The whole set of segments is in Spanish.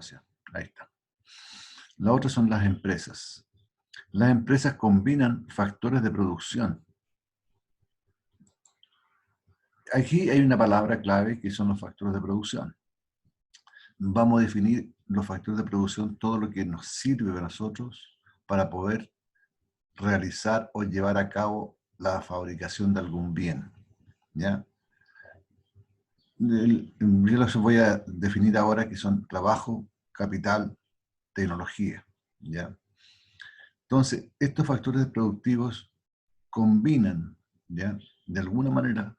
grabación. Ahí está. La otra son las empresas. Las empresas combinan factores de producción. Aquí hay una palabra clave que son los factores de producción. Vamos a definir los factores de producción, todo lo que nos sirve a nosotros para poder realizar o llevar a cabo la fabricación de algún bien. ¿Ya? Yo los voy a definir ahora que son trabajo, capital, tecnología. ¿Ya? Entonces, estos factores productivos combinan, ¿ya?, de alguna manera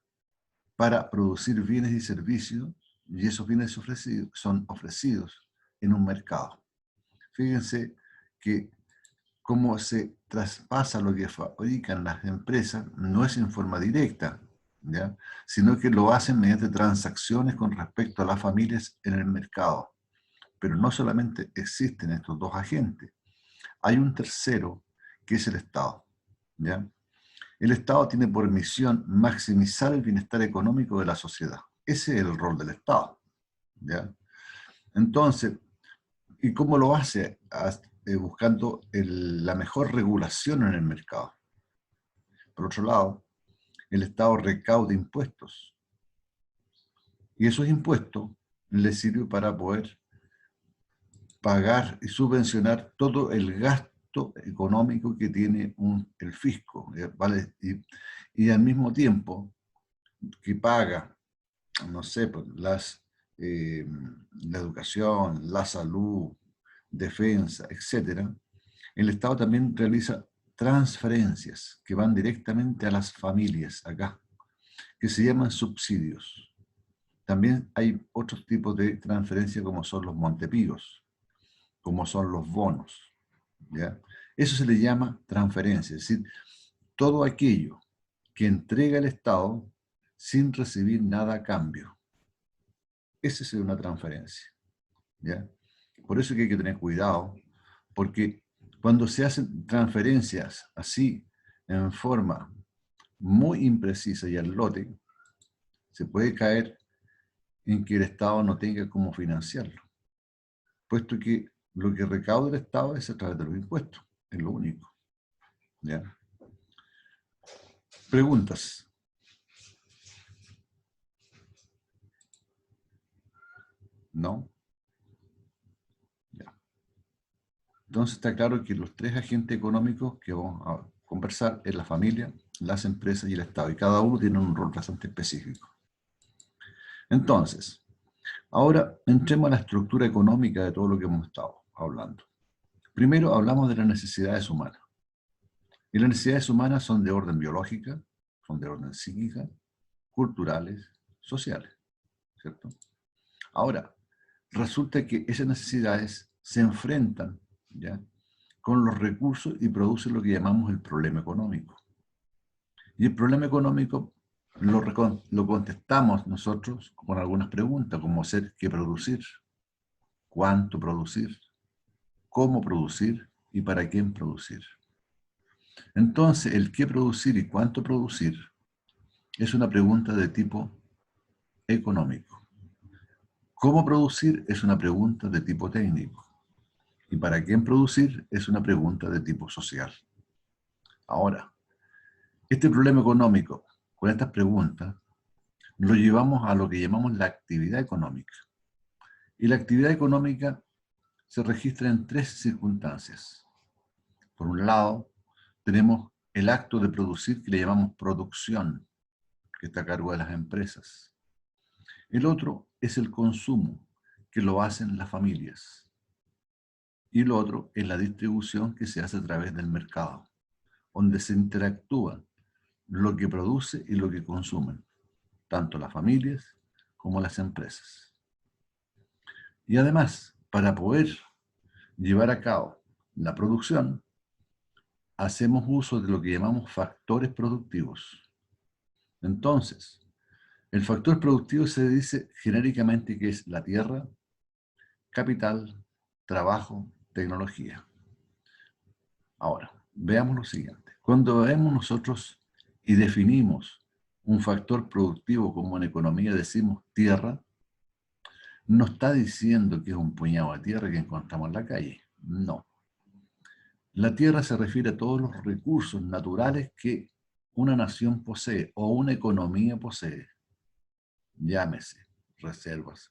para producir bienes y servicios, y esos bienes son ofrecidos en un mercado. Fíjense que cómo se traspasa lo que fabrican las empresas no es en forma directa, ¿ya?, sino que lo hacen mediante transacciones con respecto a las familias en el mercado. Pero no solamente existen estos dos agentes, hay un tercero que es el Estado, ¿ya? El Estado tiene por misión maximizar el bienestar económico de la sociedad. Ese es el rol del Estado, ¿ya? Entonces, ¿y cómo lo hace? Buscando la mejor regulación en el mercado. Por otro lado, el Estado recauda impuestos. Y esos impuestos le sirven para poder pagar y subvencionar todo el gasto económico que tiene el fisco, ¿vale? Y al mismo tiempo que paga, no sé, pues, la educación, la salud, defensa, etcétera, el Estado también realiza transferencias que van directamente a las familias acá, que se llaman subsidios. También hay otros tipos de transferencias como son los montepíos, como son los bonos, ¿ya? Eso se le llama transferencia, es decir, todo aquello que entrega el Estado sin recibir nada a cambio. Esa es una transferencia, ¿ya? Por eso que hay que tener cuidado, porque cuando se hacen transferencias así, en forma muy imprecisa y al lote, se puede caer en que el Estado no tenga cómo financiarlo, puesto que lo que recauda el Estado es a través de los impuestos, es lo único, ¿ya? Preguntas. ¿No? Ya. Entonces está claro que los tres agentes económicos que vamos a conversar es la familia, las empresas y el Estado, y cada uno tiene un rol bastante específico. Entonces, ahora entremos a la estructura económica de todo lo que hemos estado hablando. Primero hablamos de las necesidades humanas. Y las necesidades humanas son de orden biológica, son de orden psíquica, culturales, sociales, ¿cierto? Ahora, resulta que esas necesidades se enfrentan, ¿ya?, con los recursos y producen lo que llamamos el problema económico. Y el problema económico lo contestamos nosotros con algunas preguntas, como ser qué producir, cuánto producir, cómo producir y para quién producir. Entonces, el qué producir y cuánto producir es una pregunta de tipo económico. Cómo producir es una pregunta de tipo técnico. Y para quién producir es una pregunta de tipo social. Ahora, este problema económico, con estas preguntas, lo llevamos a lo que llamamos la actividad económica. Y la actividad económica se registra en tres circunstancias. Por un lado, tenemos el acto de producir, que le llamamos producción, que está a cargo de las empresas. El otro es el consumo, que lo hacen las familias. Y el otro es la distribución, que se hace a través del mercado, donde se interactúa lo que produce y lo que consumen, tanto las familias como las empresas. Y además, para poder llevar a cabo la producción, hacemos uso de lo que llamamos factores productivos. Entonces, el factor productivo se dice genéricamente que es la tierra, capital, trabajo, tecnología. Ahora, veamos lo siguiente. Cuando vemos nosotros y definimos un factor productivo, como en economía decimos tierra, no está diciendo que es un puñado de tierra que encontramos en la calle. No. La tierra se refiere a todos los recursos naturales que una nación posee o una economía posee. Llámese reservas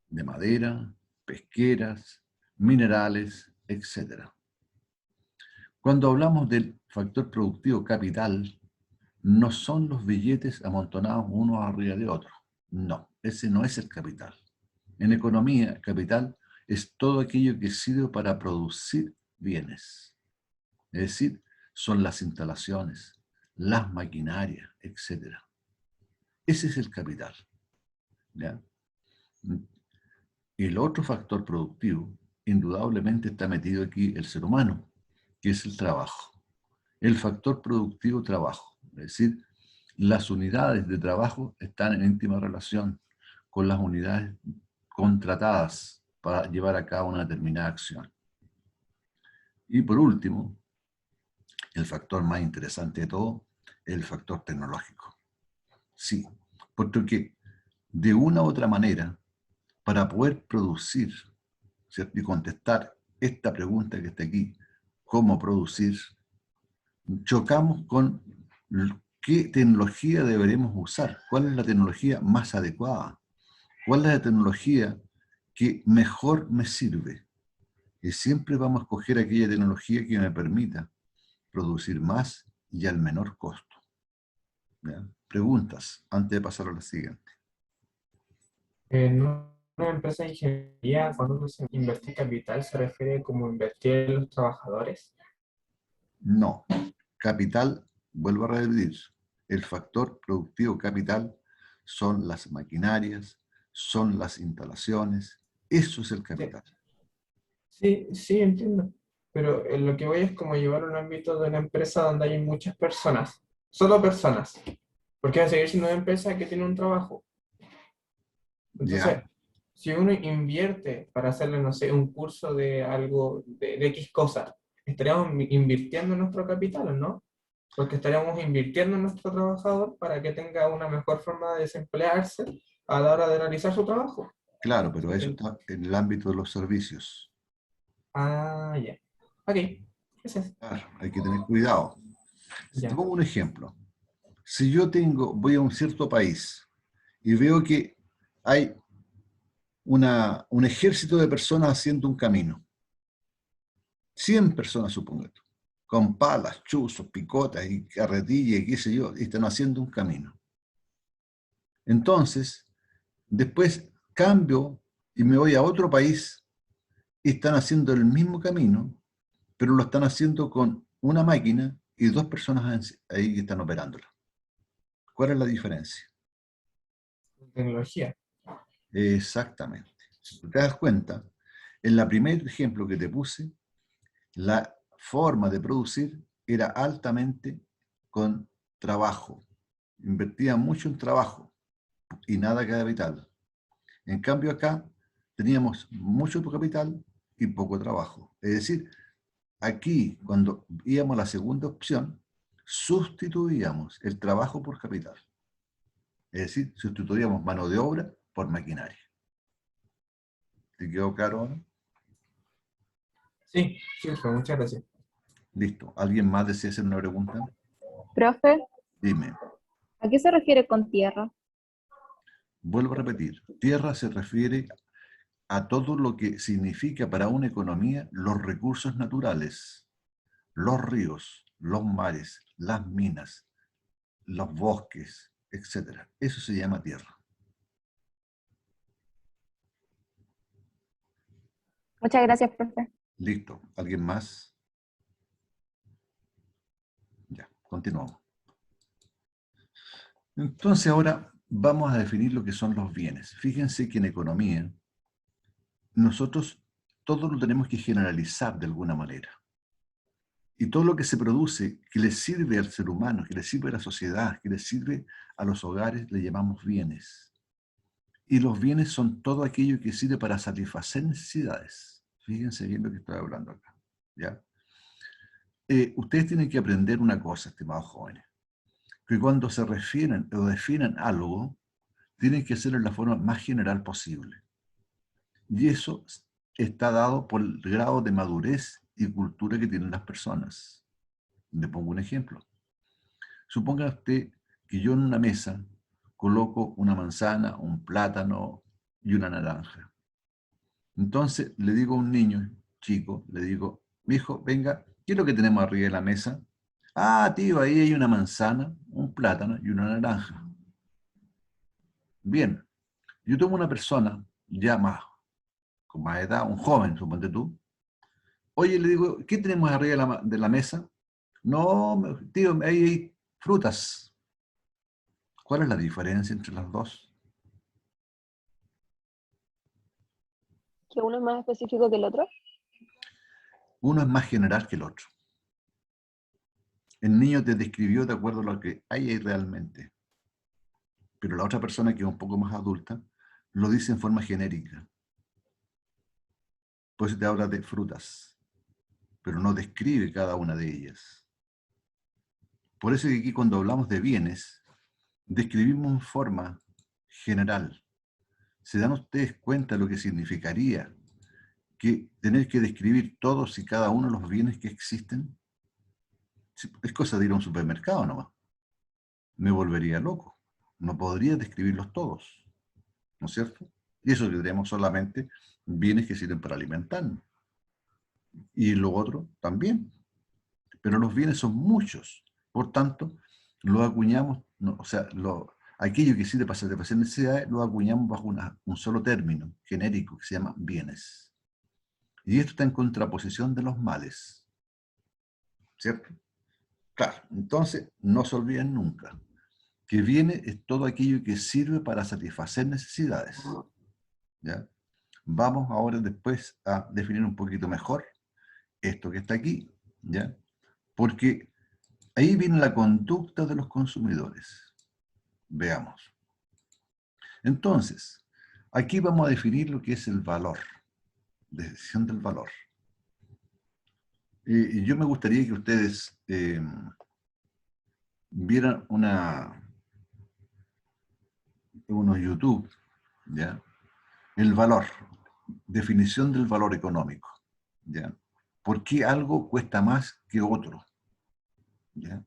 de madera, pesqueras, minerales, etc. Cuando hablamos del factor productivo capital, no son los billetes amontonados unos arriba de otros. No, ese no es el capital. En economía, capital es todo aquello que sirve para producir bienes. Es decir, son las instalaciones, las maquinarias, etc. Ese es el capital. ¿Ya? El otro factor productivo, indudablemente está metido aquí el ser humano, que es el trabajo. El factor productivo trabajo, es decir, las unidades de trabajo están en íntima relación con las unidades contratadas para llevar a cabo una determinada acción. Y por último, el factor más interesante de todo, el factor tecnológico. Sí, porque de una u otra manera, para poder producir, ¿cierto?, y contestar esta pregunta que está aquí, ¿cómo producir?, chocamos con qué tecnología deberemos usar, cuál es la tecnología más adecuada, cuál es la tecnología que mejor me sirve. Y siempre vamos a escoger aquella tecnología que me permita producir más y al menor costo. ¿Ya? Preguntas antes de pasar a la siguiente. En una empresa de ingeniería, cuando uno se invierte capital, se refiere como invertir en los trabajadores. No. Capital, vuelvo a repetir, el factor productivo capital son las maquinarias, son las instalaciones, eso es el Sí, capital. sí, sí, entiendo. Pero lo que voy es como llevar un ámbito de una empresa donde hay muchas personas, solo personas, porque va a seguir siendo una empresa que tiene un trabajo. ¿Ya? Entonces, si uno invierte para hacerle, no sé, un curso de algo, de X cosa, estaríamos invirtiendo en nuestro capital, ¿no? Porque estaríamos invirtiendo en nuestro trabajador para que tenga una mejor forma de desemplearse a la hora de realizar su trabajo. Claro, pero eso ¿Sí? está en el ámbito de los servicios. Ah, ya. Ok, ese es. Claro, hay que tener cuidado. Te Ya. pongo un ejemplo. Si yo voy a un cierto país y veo que hay un ejército de personas haciendo un camino, 100 personas, supongo, con palas, chuzos, picotas y carretillas y qué sé yo, y están haciendo un camino. Entonces, después cambio y me voy a otro país y están haciendo el mismo camino, pero lo están haciendo con una máquina y dos personas ahí que están operándola. ¿Cuál es la diferencia? Tecnología. Exactamente. Si tú te das cuenta, en el primer ejemplo que te puse, la forma de producir era altamente con trabajo. Invertían mucho en trabajo y nada capital. En cambio acá teníamos mucho capital y poco trabajo. Es decir, aquí cuando íbamos a la segunda opción, sustituíamos el trabajo por capital. Es decir, sustituíamos mano de obra por maquinaria. ¿Te quedó claro ahora? Sí, sí, pues, muchas gracias. Listo. ¿Alguien más desea hacer una pregunta? Profe, Dime. ¿a qué se refiere con tierra? Vuelvo a repetir. Tierra se refiere a todo lo que significa para una economía los recursos naturales, los ríos, los mares, las minas, los bosques, etc. Eso se llama tierra. Muchas gracias, profe. Listo. ¿Alguien más? Ya, continuamos. Entonces ahora vamos a definir lo que son los bienes. Fíjense que en economía nosotros todo lo tenemos que generalizar de alguna manera. Y todo lo que se produce que le sirve al ser humano, que le sirve a la sociedad, que le sirve a los hogares, le llamamos bienes. Y los bienes son todo aquello que sirve para satisfacer necesidades. Fíjense bien lo que estoy hablando acá. ¿Ya? Ustedes tienen que aprender una cosa, estimados jóvenes, que cuando se refieren o definen algo, tienen que hacerlo en la forma más general posible. Y eso está dado por el grado de madurez y cultura que tienen las personas. Le pongo un ejemplo. Suponga usted que yo en una mesa coloco una manzana, un plátano y una naranja. Entonces le digo a un niño chico, le digo, hijo, venga, ¿qué es lo que tenemos arriba de la mesa? Ah, tío, ahí hay una manzana, un plátano y una naranja. Bien, yo tomo una persona ya más, con más edad, un joven, suponte tú. Oye, le digo, ¿qué tenemos arriba de la mesa? No, tío, ahí hay frutas. ¿Cuál es la diferencia entre las dos? ¿Que uno es más específico que el otro? Uno es más general que el otro. El niño te describió de acuerdo a lo que hay ahí realmente. Pero la otra persona, que es un poco más adulta, lo dice en forma genérica. Por eso te habla de frutas, pero no describe cada una de ellas. Por eso que aquí cuando hablamos de bienes, describimos en forma general. ¿Se dan ustedes cuenta de lo que significaría que tener que describir todos y cada uno de los bienes que existen? Es cosa de ir a un supermercado nomás. Me volvería loco. No podría describirlos todos, ¿no es cierto? Y eso que tenemos solamente bienes que sirven para alimentarnos. Y lo otro también. Pero los bienes son muchos. Por tanto, lo acuñamos, o sea, aquello que sirve para satisfacer necesidades, lo acuñamos bajo un solo término genérico que se llama bienes. Y esto está en contraposición de los males. ¿Cierto? Claro, entonces no se olviden nunca que viene es todo aquello que sirve para satisfacer necesidades. ¿Ya? Vamos ahora después a definir un poquito mejor esto que está aquí, ¿ya? Porque ahí viene la conducta de los consumidores. Veamos. Entonces, aquí vamos a definir lo que es el valor, decisión del valor. Y yo me gustaría que ustedes vieran unos YouTube, ¿ya? El valor, definición del valor económico, ¿ya? ¿Por qué algo cuesta más que otro? ¿Ya?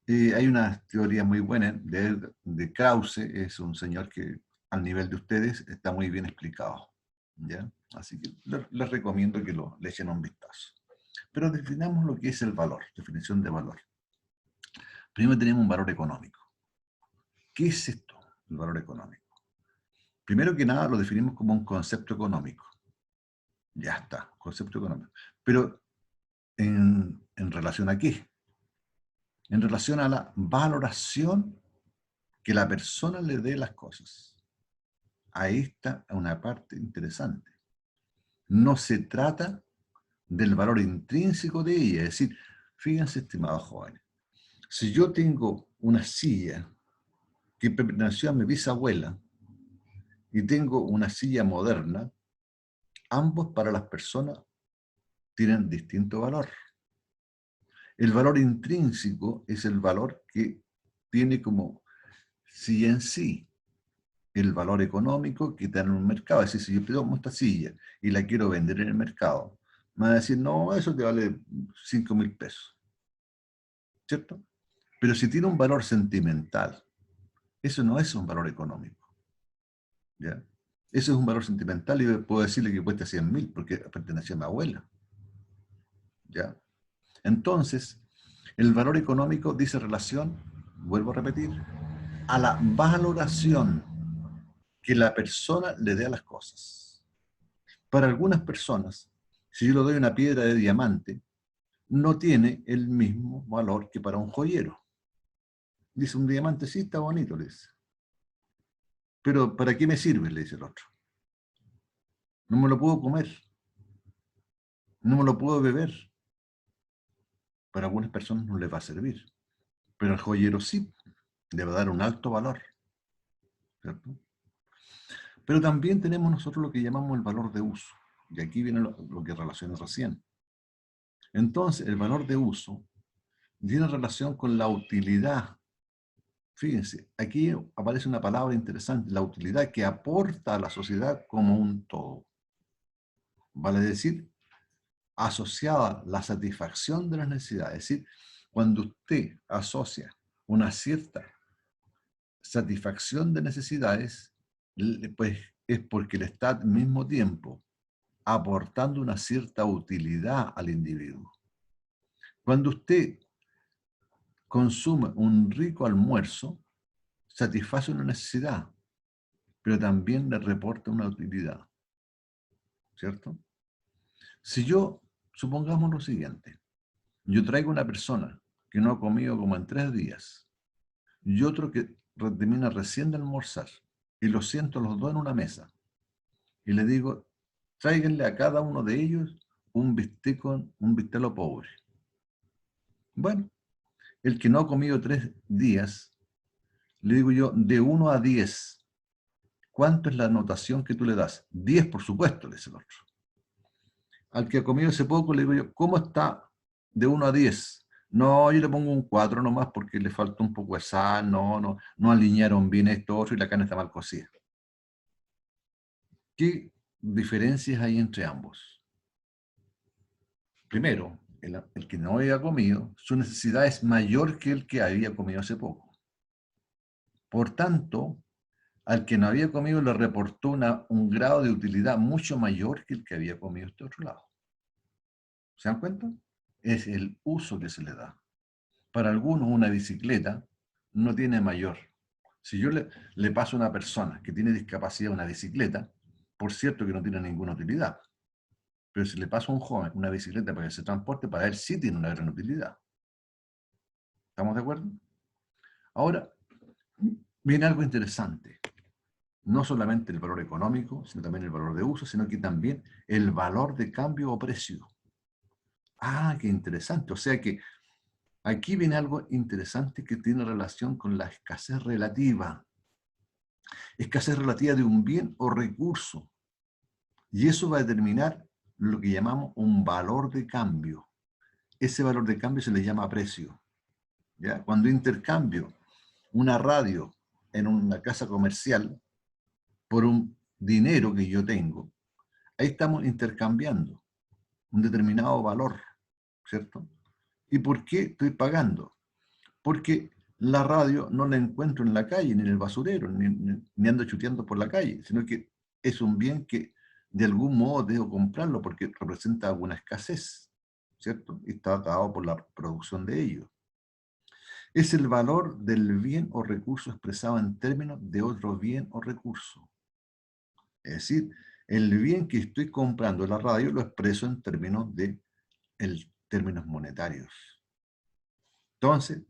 Hay una teoría muy buena de Krause, es un señor que al nivel de ustedes está muy bien explicado, ¿ya? Así que les recomiendo que le echen un vistazo. Pero definamos lo que es el valor, definición de valor. Primero tenemos un valor económico. ¿Qué es esto, el valor económico? Primero que nada lo definimos como un concepto económico. Ya está, concepto económico. Pero ¿en relación a qué? En relación a la valoración que la persona le dé las cosas. Ahí está una parte interesante. No se trata del valor intrínseco de ella. Es decir, fíjense, estimados jóvenes, si yo tengo una silla que perteneció a mi bisabuela y tengo una silla moderna, ambos para las personas tienen distinto valor. El valor intrínseco es el valor que tiene como silla en sí, el valor económico que está en un mercado. Es decir, si yo tomo esta silla y la quiero vender en el mercado, me van a decir, no, eso te vale 5.000 pesos. ¿Cierto? Pero si tiene un valor sentimental, eso no es un valor económico. ¿Ya? Eso es un valor sentimental y puedo decirle que cuesta 100.000 porque pertenecía a mi abuela. ¿Ya? Entonces, el valor económico dice relación, vuelvo a repetir, a la valoración que la persona le dé a las cosas. Para algunas personas, si yo le doy una piedra de diamante, no tiene el mismo valor que para un joyero. Dice, un diamante sí está bonito, le dice. Pero ¿para qué me sirve? Le dice el otro. No me lo puedo comer. No me lo puedo beber. Para algunas personas no les va a servir. Pero al joyero sí, le va a dar un alto valor. ¿Cierto? Pero también tenemos nosotros lo que llamamos el valor de uso. Y aquí viene lo que relacioné recién. Entonces, el valor de uso tiene relación con la utilidad Fíjense, aquí aparece una palabra interesante, la utilidad que aporta a la sociedad como un todo. Vale decir, asociada la satisfacción de las necesidades. Es decir, cuando usted asocia una cierta satisfacción de necesidades, pues es porque le está al mismo tiempo aportando una cierta utilidad al individuo. Cuando usted consume un rico almuerzo, satisface una necesidad, pero también le reporta una utilidad, ¿cierto? Si yo, supongamos lo siguiente, yo traigo una persona que no ha comido como en 3 días, y otro que termina recién de almorzar, y los siento los dos en una mesa, y le digo, tráiganle a cada uno de ellos un bistec un bistelo pobre. Bueno, el que no ha comido 3 días, le digo yo, de 1 a 10, ¿cuánto es la anotación que tú le das? 10, por supuesto, le dice el otro. Al que ha comido hace poco, le digo yo, ¿cómo está de 1 a 10? No, yo le pongo un 4 nomás porque le falta un poco de sal, no alinearon bien esto otro y la carne está mal cocida. ¿Qué diferencias hay entre ambos? Primero, el que no había comido, su necesidad es mayor que el que había comido hace poco. Por tanto, al que no había comido le reportó un grado de utilidad mucho mayor que el que había comido este otro lado. ¿Se dan cuenta? Es el uso que se le da. Para algunos una bicicleta no tiene mayor. Si yo le paso a una persona que tiene discapacidad una bicicleta, por cierto que no tiene ninguna utilidad, pero si le paso a un joven una bicicleta para que se transporte, para él sí tiene una gran utilidad. ¿Estamos de acuerdo? Ahora, viene algo interesante. No solamente el valor económico, sino también el valor de uso, sino que también el valor de cambio o precio. Ah, qué interesante. O sea que aquí viene algo interesante que tiene relación con la escasez relativa. Escasez relativa de un bien o recurso. Y eso va a determinar lo que llamamos un valor de cambio. Ese valor de cambio se le llama precio. ¿Ya? Cuando intercambio una radio en una casa comercial por un dinero que yo tengo, ahí estamos intercambiando un determinado valor, ¿cierto? ¿Y por qué estoy pagando? Porque la radio no la encuentro en la calle, ni en el basurero, ni ando chuteando por la calle, sino que es un bien que de algún modo debo comprarlo porque representa alguna escasez, ¿cierto? Y está atado por la producción de ello. Es el valor del bien o recurso expresado en términos de otro bien o recurso. Es decir, el bien que estoy comprando, la radio, lo expreso en términos términos monetarios. Entonces,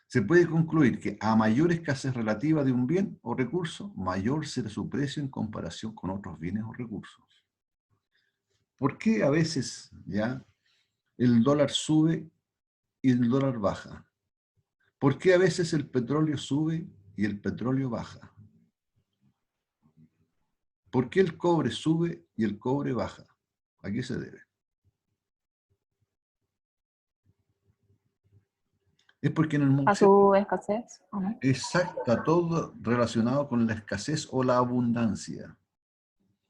se puede concluir que a mayor escasez relativa de un bien o recurso, mayor será su precio en comparación con otros bienes o recursos. ¿Por qué a veces ya el dólar sube y el dólar baja? ¿Por qué a veces el petróleo sube y el petróleo baja? ¿Por qué el cobre sube y el cobre baja? ¿A qué se debe? Es porque en el mundo... A su escasez, ¿o no? Exacto, está todo relacionado con la escasez o la abundancia.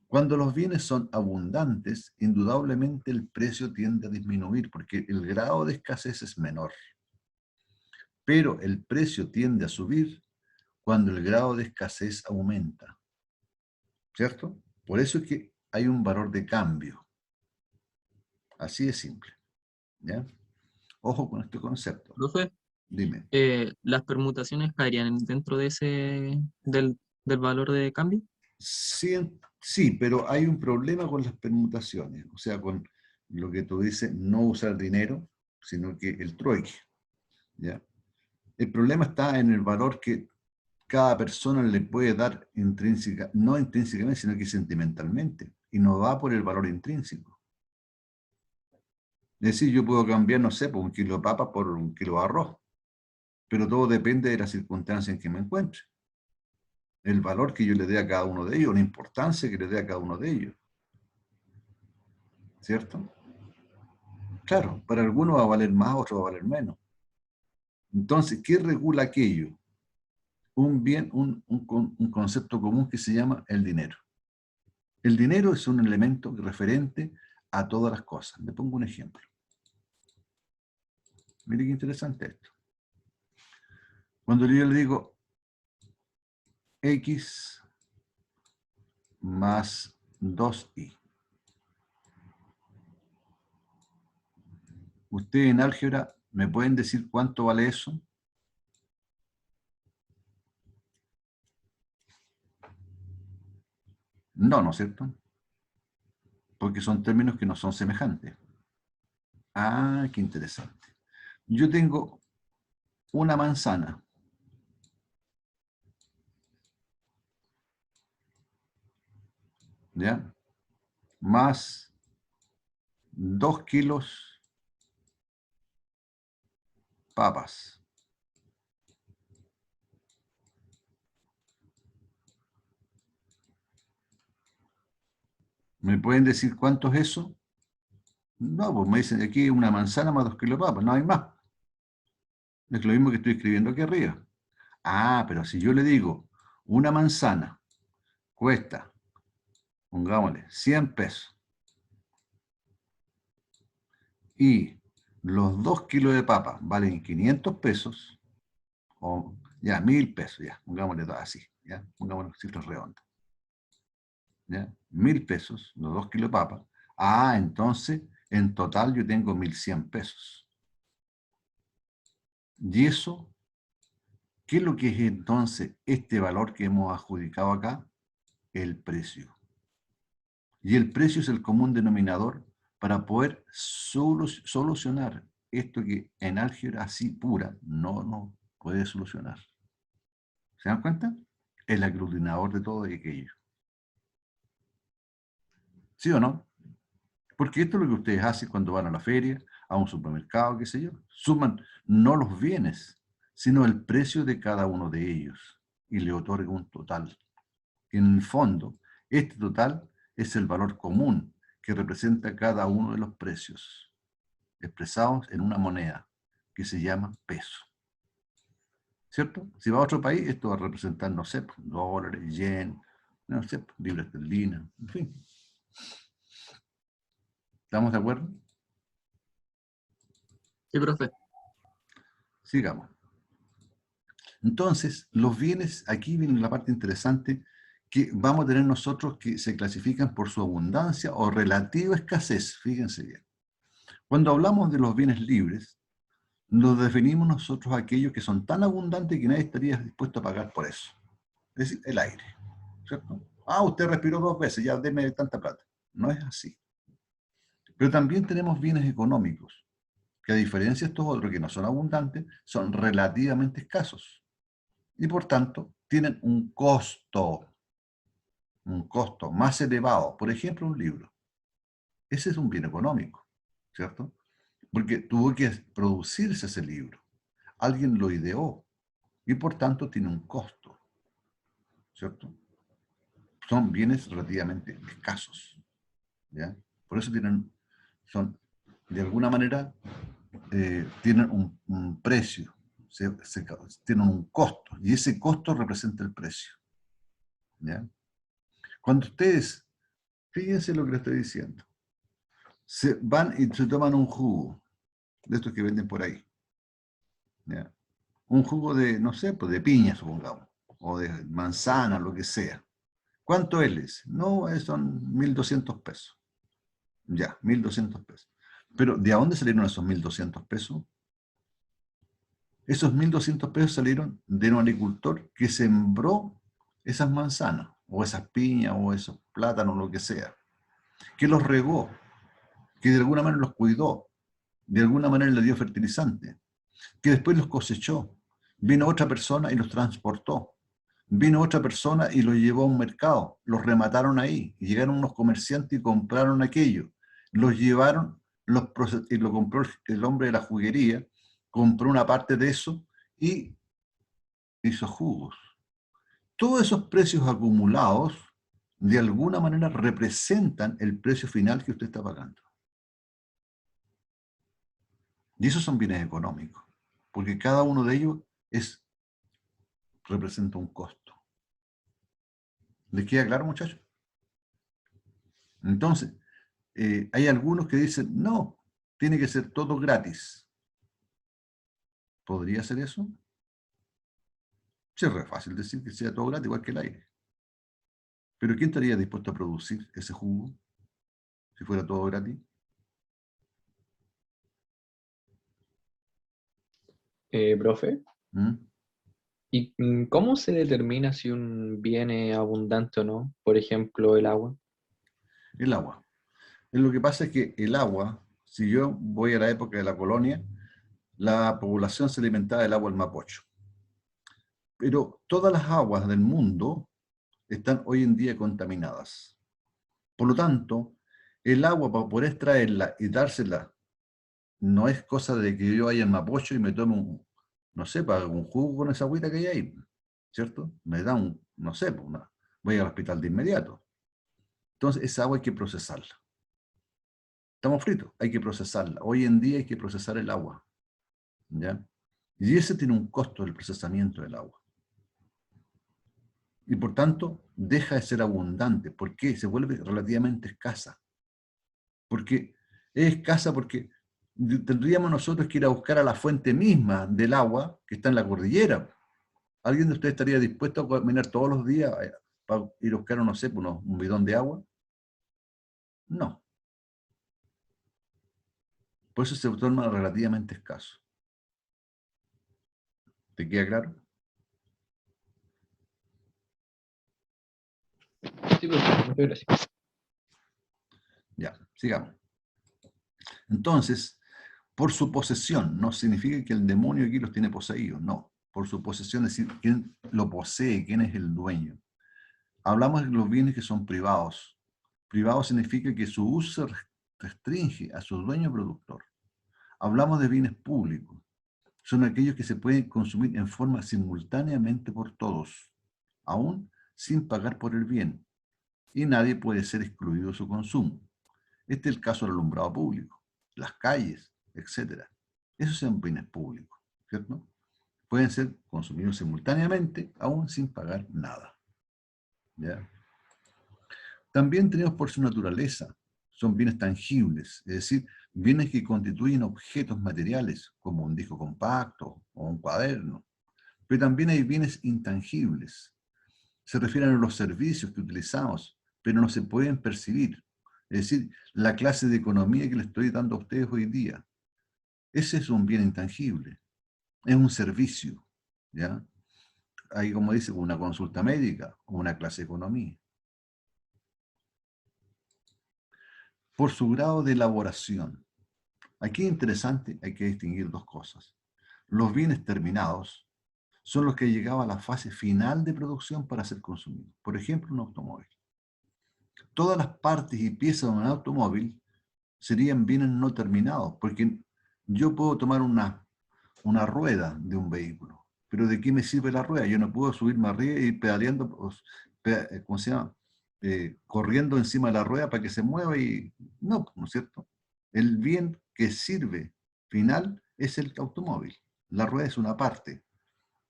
Cuando los bienes son abundantes, indudablemente el precio tiende a disminuir porque el grado de escasez es menor. Pero el precio tiende a subir cuando el grado de escasez aumenta. ¿Cierto? Por eso es que hay un valor de cambio. Así de simple. ¿Ya? Ojo con este concepto. Profe, Dime. ¿las permutaciones caerían dentro de del valor de cambio? Sí, sí, pero hay un problema con las permutaciones, o sea, con lo que tú dices, no usar dinero, sino que el trueque, ¿ya? El problema está en el valor que cada persona le puede dar intrínseca, no intrínsecamente, sino que sentimentalmente, y no va por el valor intrínseco. Es decir, yo puedo cambiar, no sé, por un kilo de papa por un kilo de arroz, pero todo depende de la circunstancia en que me encuentre. El valor que yo le dé a cada uno de ellos, la importancia que le dé a cada uno de ellos. ¿Cierto? Claro, para algunos va a valer más, otros va a valer menos. Entonces, ¿qué regula aquello? un bien, un concepto común que se llama el dinero. El dinero es un elemento referente a todas las cosas. Le pongo un ejemplo. Mire qué interesante esto. Cuando yo le digo x más 2y. ¿Ustedes en álgebra me pueden decir cuánto vale eso? No, ¿no es cierto? Porque son términos que no son semejantes. Ah, qué interesante. Yo tengo una manzana. ¿Ya? Más 2 kilos papas. ¿Me pueden decir cuánto es eso? No, pues me dicen aquí una manzana más 2 kilos de papas, no hay más. Es lo mismo que estoy escribiendo aquí arriba. Ah, pero si yo le digo, una manzana cuesta, pongámosle, 100 pesos, y los 2 kilos de papa valen 500 pesos, o ya, 1000 pesos, ya, pongámosle todo así, ya, pongámosle cifras redondas. ¿Ya? 1000 pesos, los 2 kilos de papa. Ah, entonces, en total yo tengo 1100 pesos. Y eso, ¿qué es lo que es entonces este valor que hemos adjudicado acá? El precio. Y el precio es el común denominador para poder solucionar esto que en álgebra así pura no puede solucionar. ¿Se dan cuenta? El aglutinador de todo aquello. ¿Sí o no? Porque esto es lo que ustedes hacen cuando van a la feria, a un supermercado, qué sé yo. Suman no los bienes, sino el precio de cada uno de ellos y le otorgan un total. En el fondo, este total es el valor común que representa cada uno de los precios, expresados en una moneda que se llama peso. ¿Cierto? Si va a otro país, esto va a representar, no sé, dólares, yen, no sé, libras esterlinas, en fin. ¿Estamos de acuerdo? Sí, profe. Sigamos. Entonces, los bienes, aquí viene la parte interesante, que vamos a tener nosotros que se clasifican por su abundancia o relativa escasez, fíjense bien. Cuando hablamos de los bienes libres, nos definimos nosotros aquellos que son tan abundantes que nadie estaría dispuesto a pagar por eso. Es decir, el aire, ¿cierto? Ah, usted respiró 2 veces, ya deme tanta plata. No es así. Pero también tenemos bienes económicos, que a diferencia de estos otros que no son abundantes, son relativamente escasos. Y por tanto, tienen un costo más elevado. Por ejemplo, un libro. Ese es un bien económico, ¿cierto? Porque tuvo que producirse ese libro. Alguien lo ideó y por tanto tiene un costo, ¿cierto? Son bienes relativamente escasos, ¿ya? Por eso son, de alguna manera, tienen un precio, tienen un costo, y ese costo representa el precio, ¿ya? Cuando ustedes, fíjense lo que les estoy diciendo, se van y se toman un jugo, de estos que venden por ahí, ¿ya? Un jugo de, no sé, pues de piña, supongamos, o de manzana, lo que sea. ¿Cuánto es? No, son 1200 pesos. Ya, 1200 pesos. Pero, ¿de dónde salieron esos 1200 pesos? Esos 1200 pesos salieron de un agricultor que sembró esas manzanas, o esas piñas, o esos plátanos, lo que sea, que los regó, que de alguna manera los cuidó, de alguna manera les dio fertilizante, que después los cosechó. Vino otra persona y los transportó. Vino otra persona y los llevó a un mercado. Los remataron ahí. Y llegaron unos comerciantes y compraron aquello. Los llevaron y lo compró el hombre de la juguería, compró una parte de eso y hizo jugos. Todos esos precios acumulados de alguna manera representan el precio final que usted está pagando. Y esos son bienes económicos, porque cada uno de ellos es representa un costo. ¿Les queda claro, muchachos? Entonces, hay algunos que dicen, no, tiene que ser todo gratis. ¿Podría ser eso? Sí, es re fácil decir que sea todo gratis, igual que el aire. Pero ¿quién estaría dispuesto a producir ese jugo si fuera todo gratis? Profe, ¿Mm? ¿y cómo se determina si un bien es abundante o no? Por ejemplo, el agua. El agua. Lo que pasa es que el agua, si yo voy a la época de la colonia, la población se alimentaba del agua del Mapocho. Pero todas las aguas del mundo están hoy en día contaminadas. Por lo tanto, el agua para poder extraerla y dársela no es cosa de que yo vaya al Mapocho y me tome no sé, para un jugo con esa agüita que hay ahí, ¿cierto? Me da no sé, voy al hospital de inmediato. Entonces, esa agua hay que procesarla. Estamos fritos, hay que procesarla. Hoy en día hay que procesar el agua, ¿ya? Y ese tiene un costo, el procesamiento del agua. Y por tanto, deja de ser abundante. ¿Por qué? Se vuelve relativamente escasa. Porque es escasa porque tendríamos nosotros que ir a buscar a la fuente misma del agua que está en la cordillera. ¿Alguien de ustedes estaría dispuesto a caminar todos los días para ir a buscar, no sé, un bidón de agua? No. Por eso se torna relativamente escaso. ¿Te queda claro? Sí, profe, muchas gracias. Ya, sigamos. Entonces, por su posesión, no significa que el demonio aquí los tiene poseídos, no. Por su posesión, es decir, quién lo posee, quién es el dueño. Hablamos de los bienes que son privados. Privado significa que su uso se restringe a su dueño productor. Hablamos de bienes públicos. Son aquellos que se pueden consumir en forma simultáneamente por todos, aún sin pagar por el bien, y nadie puede ser excluido de su consumo. Este es el caso del alumbrado público, las calles, etc. Esos son bienes públicos, ¿cierto? Pueden ser consumidos simultáneamente, aún sin pagar nada. ¿Ya? También tenemos por su naturaleza, son bienes tangibles, es decir, bienes que constituyen objetos materiales, como un disco compacto o un cuaderno. Pero también hay bienes intangibles. Se refieren a los servicios que utilizamos, pero no se pueden percibir. Es decir, la clase de economía que le estoy dando a ustedes hoy día. Ese es un bien intangible. Es un servicio. ¿Ya? Hay, como dice, una consulta médica o una clase de economía. Por su grado de elaboración. Aquí es interesante, hay que distinguir dos cosas. Los bienes terminados son los que llegaban a la fase final de producción para ser consumidos. Por ejemplo, un automóvil. Todas las partes y piezas de un automóvil serían bienes no terminados, porque yo puedo tomar una rueda de un vehículo, pero ¿de qué me sirve la rueda? Yo no puedo subirme arriba y ir pedaleando, ¿cómo se llama? Corriendo encima de la rueda para que se mueva y... No, ¿no es cierto? El bien que sirve final es el automóvil. La rueda es una parte.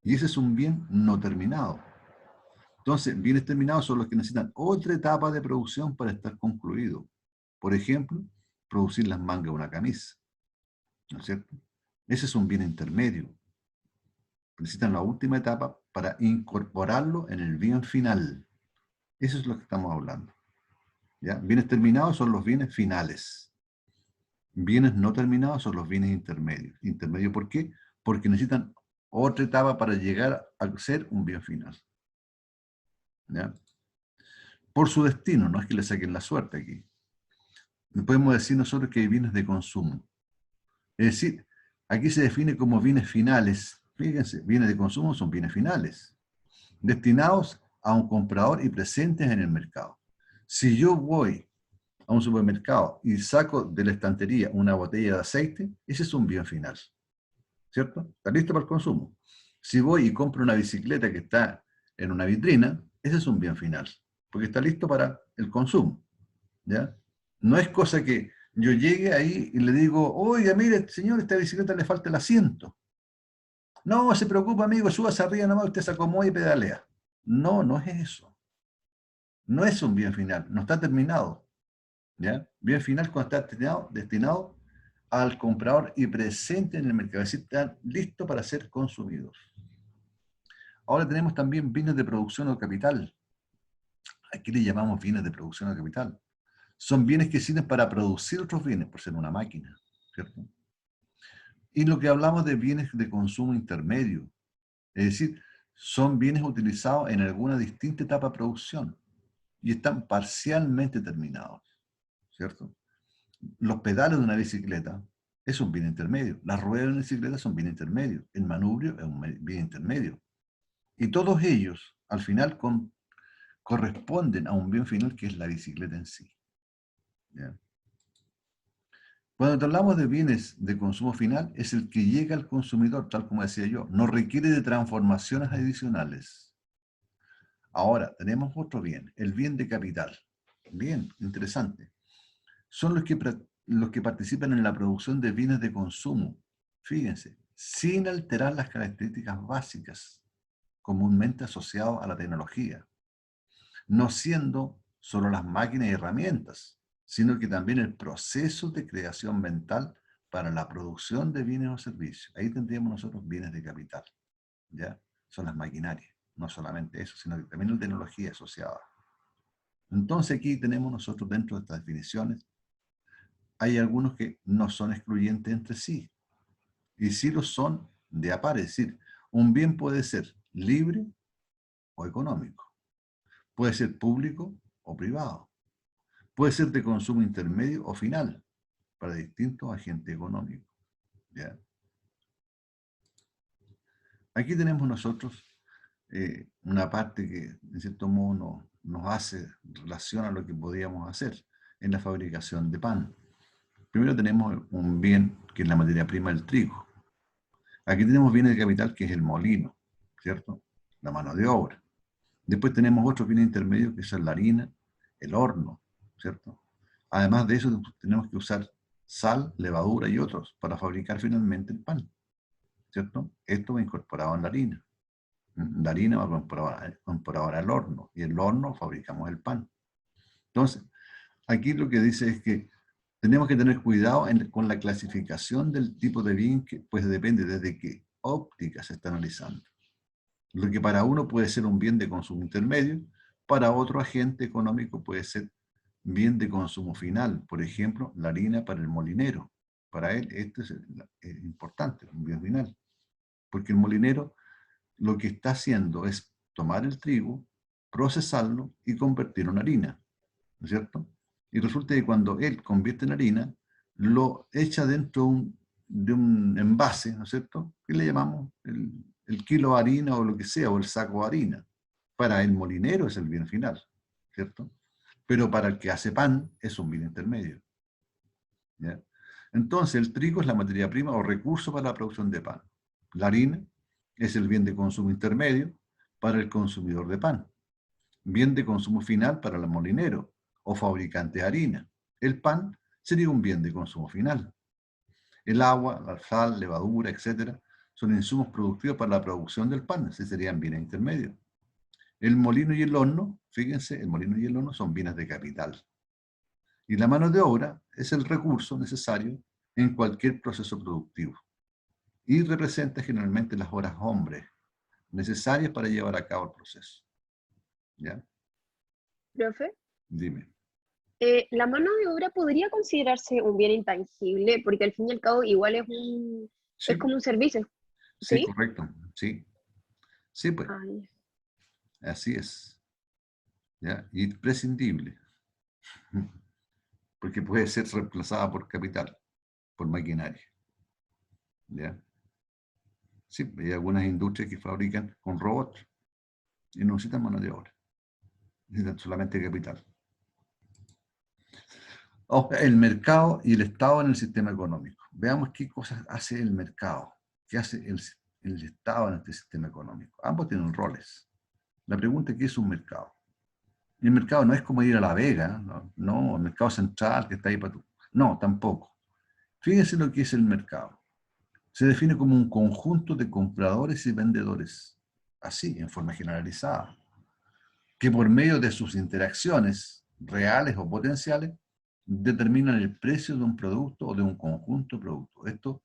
Y ese es un bien no terminado. Entonces, bienes terminados son los que necesitan otra etapa de producción para estar concluido. Por ejemplo, producir las mangas de una camisa. ¿No es cierto? Ese es un bien intermedio. Necesitan la última etapa para incorporarlo en el bien final. Eso es lo que estamos hablando. ¿Ya? Bienes terminados son los bienes finales. Bienes no terminados son los bienes intermedios. ¿Intermedio por qué? Porque necesitan otra etapa para llegar a ser un bien final. ¿Ya? Por su destino, no es que le saquen la suerte aquí. Podemos decir nosotros que hay bienes de consumo. Es decir, aquí se define como bienes finales. Fíjense, bienes de consumo son bienes finales, destinados a un comprador y presentes en el mercado. Si yo voy a un supermercado y saco de la estantería una botella de aceite, ese es un bien final, ¿cierto? Está listo para el consumo. Si voy y compro una bicicleta que está en una vitrina, ese es un bien final, porque está listo para el consumo, ¿ya? No es cosa que yo llegue ahí y le digo, oiga, mire, señor, esta bicicleta le falta el asiento. No se preocupe, amigo, súbase arriba nomás, usted se acomoda y pedalea. No, no es eso. No es un bien final, no está terminado. ¿Ya? Bien final cuando está destinado al comprador y presente en el mercado, es decir, está listo para ser consumidos. Ahora tenemos también bienes de producción o capital. Aquí le llamamos bienes de producción o capital. Son bienes que sirven para producir otros bienes, por ser una máquina, ¿cierto? Y lo que hablamos de bienes de consumo intermedio, es decir, son bienes utilizados en alguna distinta etapa de producción y están parcialmente terminados, ¿cierto? Los pedales de una bicicleta es un bien intermedio, las ruedas de una bicicleta son bien intermedio, el manubrio es un bien intermedio. Y todos ellos, al final, corresponden a un bien final que es la bicicleta en sí. ¿Ya? Cuando hablamos de bienes de consumo final, es el que llega al consumidor, tal como decía yo, no requiere de transformaciones adicionales. Ahora, tenemos otro bien, el bien de capital. Bien, interesante. Son los que participan en la producción de bienes de consumo, fíjense, sin alterar las características básicas comúnmente asociadas a la tecnología, no siendo solo las máquinas y herramientas, sino que también el proceso de creación mental para la producción de bienes o servicios. Ahí tendríamos nosotros bienes de capital, ¿ya? Son las maquinarias, no solamente eso, sino que también la tecnología asociada. Entonces aquí tenemos nosotros dentro de estas definiciones, hay algunos que no son excluyentes entre sí, y sí lo son de a par, es decir, un bien puede ser libre o económico, puede ser público o privado, puede ser de consumo intermedio o final, para distintos agentes económicos. ¿Ya? Aquí tenemos nosotros una parte que, en cierto modo, nos hace relación a lo que podríamos hacer en la fabricación de pan. Primero tenemos un bien que es la materia prima del trigo. Aquí tenemos bienes de capital que es el molino, ¿cierto? La mano de obra. Después tenemos otros bienes intermedios que son la harina, el horno, ¿cierto? Además de eso tenemos que usar sal, levadura y otros para fabricar finalmente el pan, ¿cierto? Esto va incorporado en la harina. La harina va incorporada al horno y en el horno fabricamos el pan. Entonces, aquí lo que dice es que tenemos que tener cuidado con la clasificación del tipo de bien, que pues depende desde qué óptica se está analizando. Lo que para uno puede ser un bien de consumo intermedio, para otro agente económico puede ser bien de consumo final. Por ejemplo, la harina para el molinero. Para él esto es importante, un bien final. Porque el molinero lo que está haciendo es tomar el trigo, procesarlo y convertirlo en harina, ¿no es cierto? Y resulta que cuando él convierte en harina, lo echa dentro de un envase, ¿no es cierto? Que le llamamos el kilo de harina o lo que sea, o el saco de harina. Para el molinero es el bien final, ¿cierto? Pero para el que hace pan es un bien intermedio. ¿Ya? Entonces el trigo es la materia prima o recurso para la producción de pan. La harina es el bien de consumo intermedio para el consumidor de pan. Bien de consumo final para el molinero o fabricante de harina. El pan sería un bien de consumo final. El agua, la sal, levadura, etc. son insumos productivos para la producción del pan. Ese serían bienes intermedios. El molino y el horno, fíjense, el molino y el horno son bienes de capital. Y la mano de obra es el recurso necesario en cualquier proceso productivo. Y representa generalmente las horas hombres necesarias para llevar a cabo el proceso. ¿Ya? Profe, Dime. la mano de obra podría considerarse un bien intangible, porque al fin y al cabo igual es Sí, como un servicio, sí, ¿sí? correcto. Sí, sí, pues, Ay, así es. ¿Ya? Y prescindible. Porque puede ser reemplazada por capital, por maquinaria. ¿Ya? Sí, hay algunas industrias que fabrican con robots y no necesitan mano de obra. Necesitan solamente capital. Ahora, el mercado y el Estado en el sistema económico. Veamos qué cosas hace el mercado, qué hace el Estado en este sistema económico. Ambos tienen roles. La pregunta es, ¿qué es un mercado? El mercado no es como ir a La Vega, no, el mercado central que está ahí para tú. No, tampoco. Fíjense lo que es el mercado. se define como un conjunto de compradores y vendedores, así, en forma generalizada, que por medio de sus interacciones reales o potenciales determinan el precio de un producto o de un conjunto de productos. Esto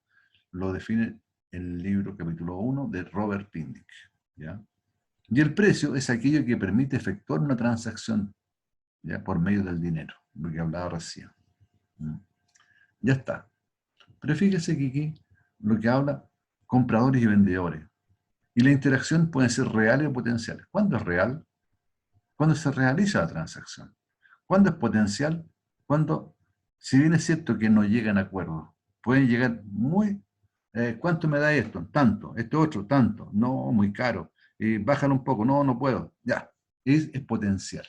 lo define el libro capítulo 1 de Robert Pindick, ¿ya? Y el precio es aquello que permite efectuar una transacción, ¿ya? Por medio del dinero, lo que hablaba recién. Ya está. Pero fíjese que aquí lo que habla compradores y vendedores. Y la interacción puede ser real o potencial. ¿Cuándo es real? Cuando se realiza la transacción. ¿Cuándo es potencial? Cuando, si bien es cierto que no llegan a acuerdos, pueden llegar muy... ¿cuánto me da esto? Tanto. Esto otro, tanto. No, muy caro. Bájalo un poco. No, no puedo. Ya. Es potencial.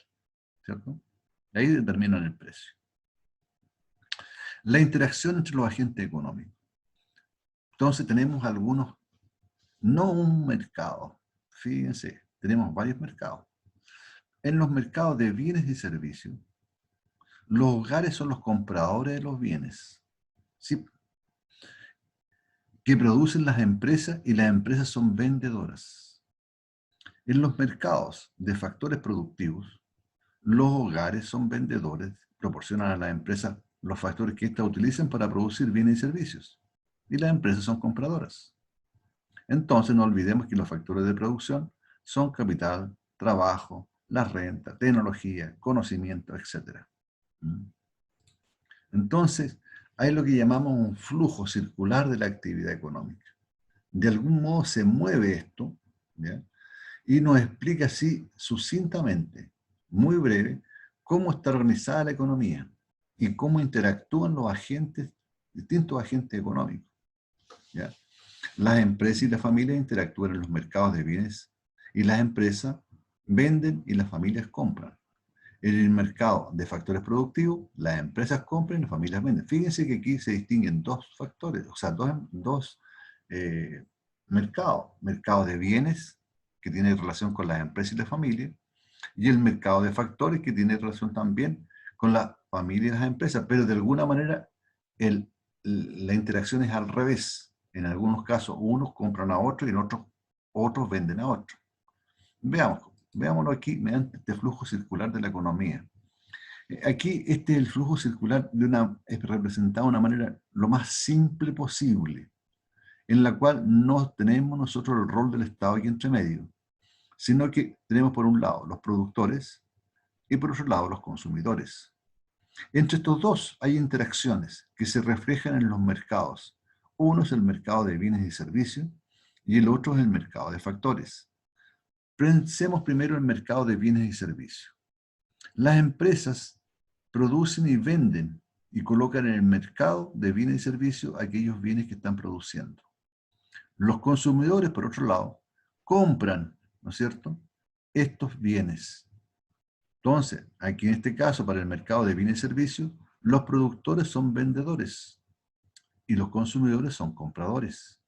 ¿Cierto? Ahí determinan el precio. La interacción entre los agentes económicos. Entonces tenemos algunos, no un mercado. Fíjense, tenemos varios mercados. En los mercados de bienes y servicios, los hogares son los compradores de los bienes, ¿sí?, que producen las empresas, y las empresas son vendedoras. En los mercados de factores productivos, los hogares son vendedores, proporcionan a las empresas los factores que éstas utilizan para producir bienes y servicios, y las empresas son compradoras. Entonces no olvidemos que los factores de producción son capital, trabajo, la renta, tecnología, conocimiento, etc. Entonces, hay lo que llamamos un flujo circular de la actividad económica. De algún modo se mueve esto, ¿ya? Y nos explica así sucintamente, muy breve, cómo está organizada la economía y cómo interactúan los agentes, distintos agentes económicos, ¿ya? Las empresas y las familias interactúan en los mercados de bienes, y las empresas venden y las familias compran. En el mercado de factores productivos, las empresas compran y las familias venden. Fíjense que aquí se distinguen dos factores, o sea, dos mercados. Mercado de bienes, que tiene relación con las empresas y las familias, y el mercado de factores, que tiene relación también con la familia y las empresas, pero de alguna manera la interacción es al revés. En algunos casos, unos compran a otros y en otros venden a otros. Veámoslo aquí mediante este flujo circular de la economía. Aquí este es el flujo circular es representado de una manera lo más simple posible, en la cual no tenemos nosotros el rol del Estado aquí entre medio, sino que tenemos por un lado los productores y por otro lado los consumidores. Entre estos dos hay interacciones que se reflejan en los mercados. Uno es el mercado de bienes y servicios y el otro es el mercado de factores. Pensemos primero en el mercado de bienes y servicios. Las empresas producen y venden y colocan en el mercado de bienes y servicios aquellos bienes que están produciendo. Los consumidores, por otro lado, compran, ¿no es cierto?, estos bienes. Entonces, aquí en este caso, para el mercado de bienes y servicios, los productores son vendedores y los consumidores son compradores.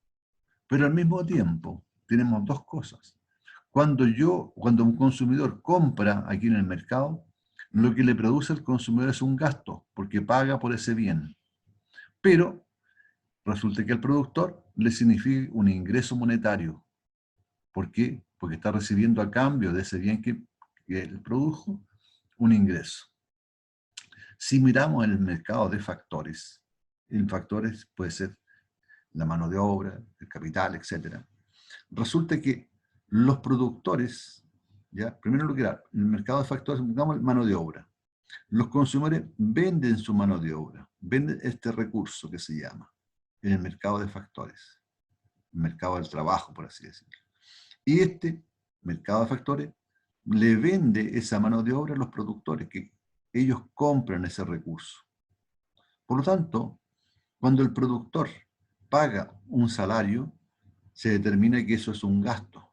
Pero al mismo tiempo, tenemos dos cosas. Cuando un consumidor compra aquí en el mercado, lo que le produce al consumidor es un gasto, porque paga por ese bien. Pero resulta que al productor le significa un ingreso monetario. ¿Por qué? Porque está recibiendo a cambio de ese bien que él produjo un ingreso. Si miramos en el mercado de factores, en factores puede ser la mano de obra, el capital, etc. Resulta que los productores, ¿ya? Primero lo que era, en el mercado de factores, digamos mano de obra. Los consumidores venden su mano de obra, venden este recurso que se llama, en el mercado de factores, el mercado del trabajo, por así decirlo. Y este mercado de factores le vende esa mano de obra a los productores, que ellos compran ese recurso. Por lo tanto, cuando el productor paga un salario, se determina que eso es un gasto,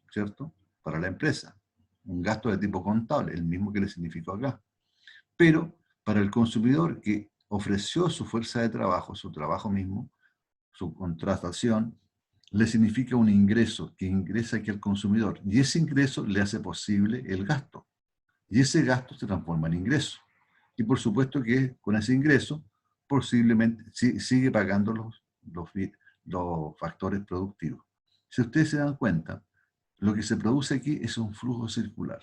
¿cierto?, para la empresa. Un gasto de tipo contable, el mismo que le significó acá. Pero para el consumidor que ofreció su fuerza de trabajo, su trabajo mismo, su contratación, le significa un ingreso que ingresa aquí al consumidor. Y ese ingreso le hace posible el gasto. Y ese gasto se transforma en ingreso. Y por supuesto que con ese ingreso posiblemente sigue pagando los factores productivos. Si ustedes se dan cuenta, lo que se produce aquí es un flujo circular.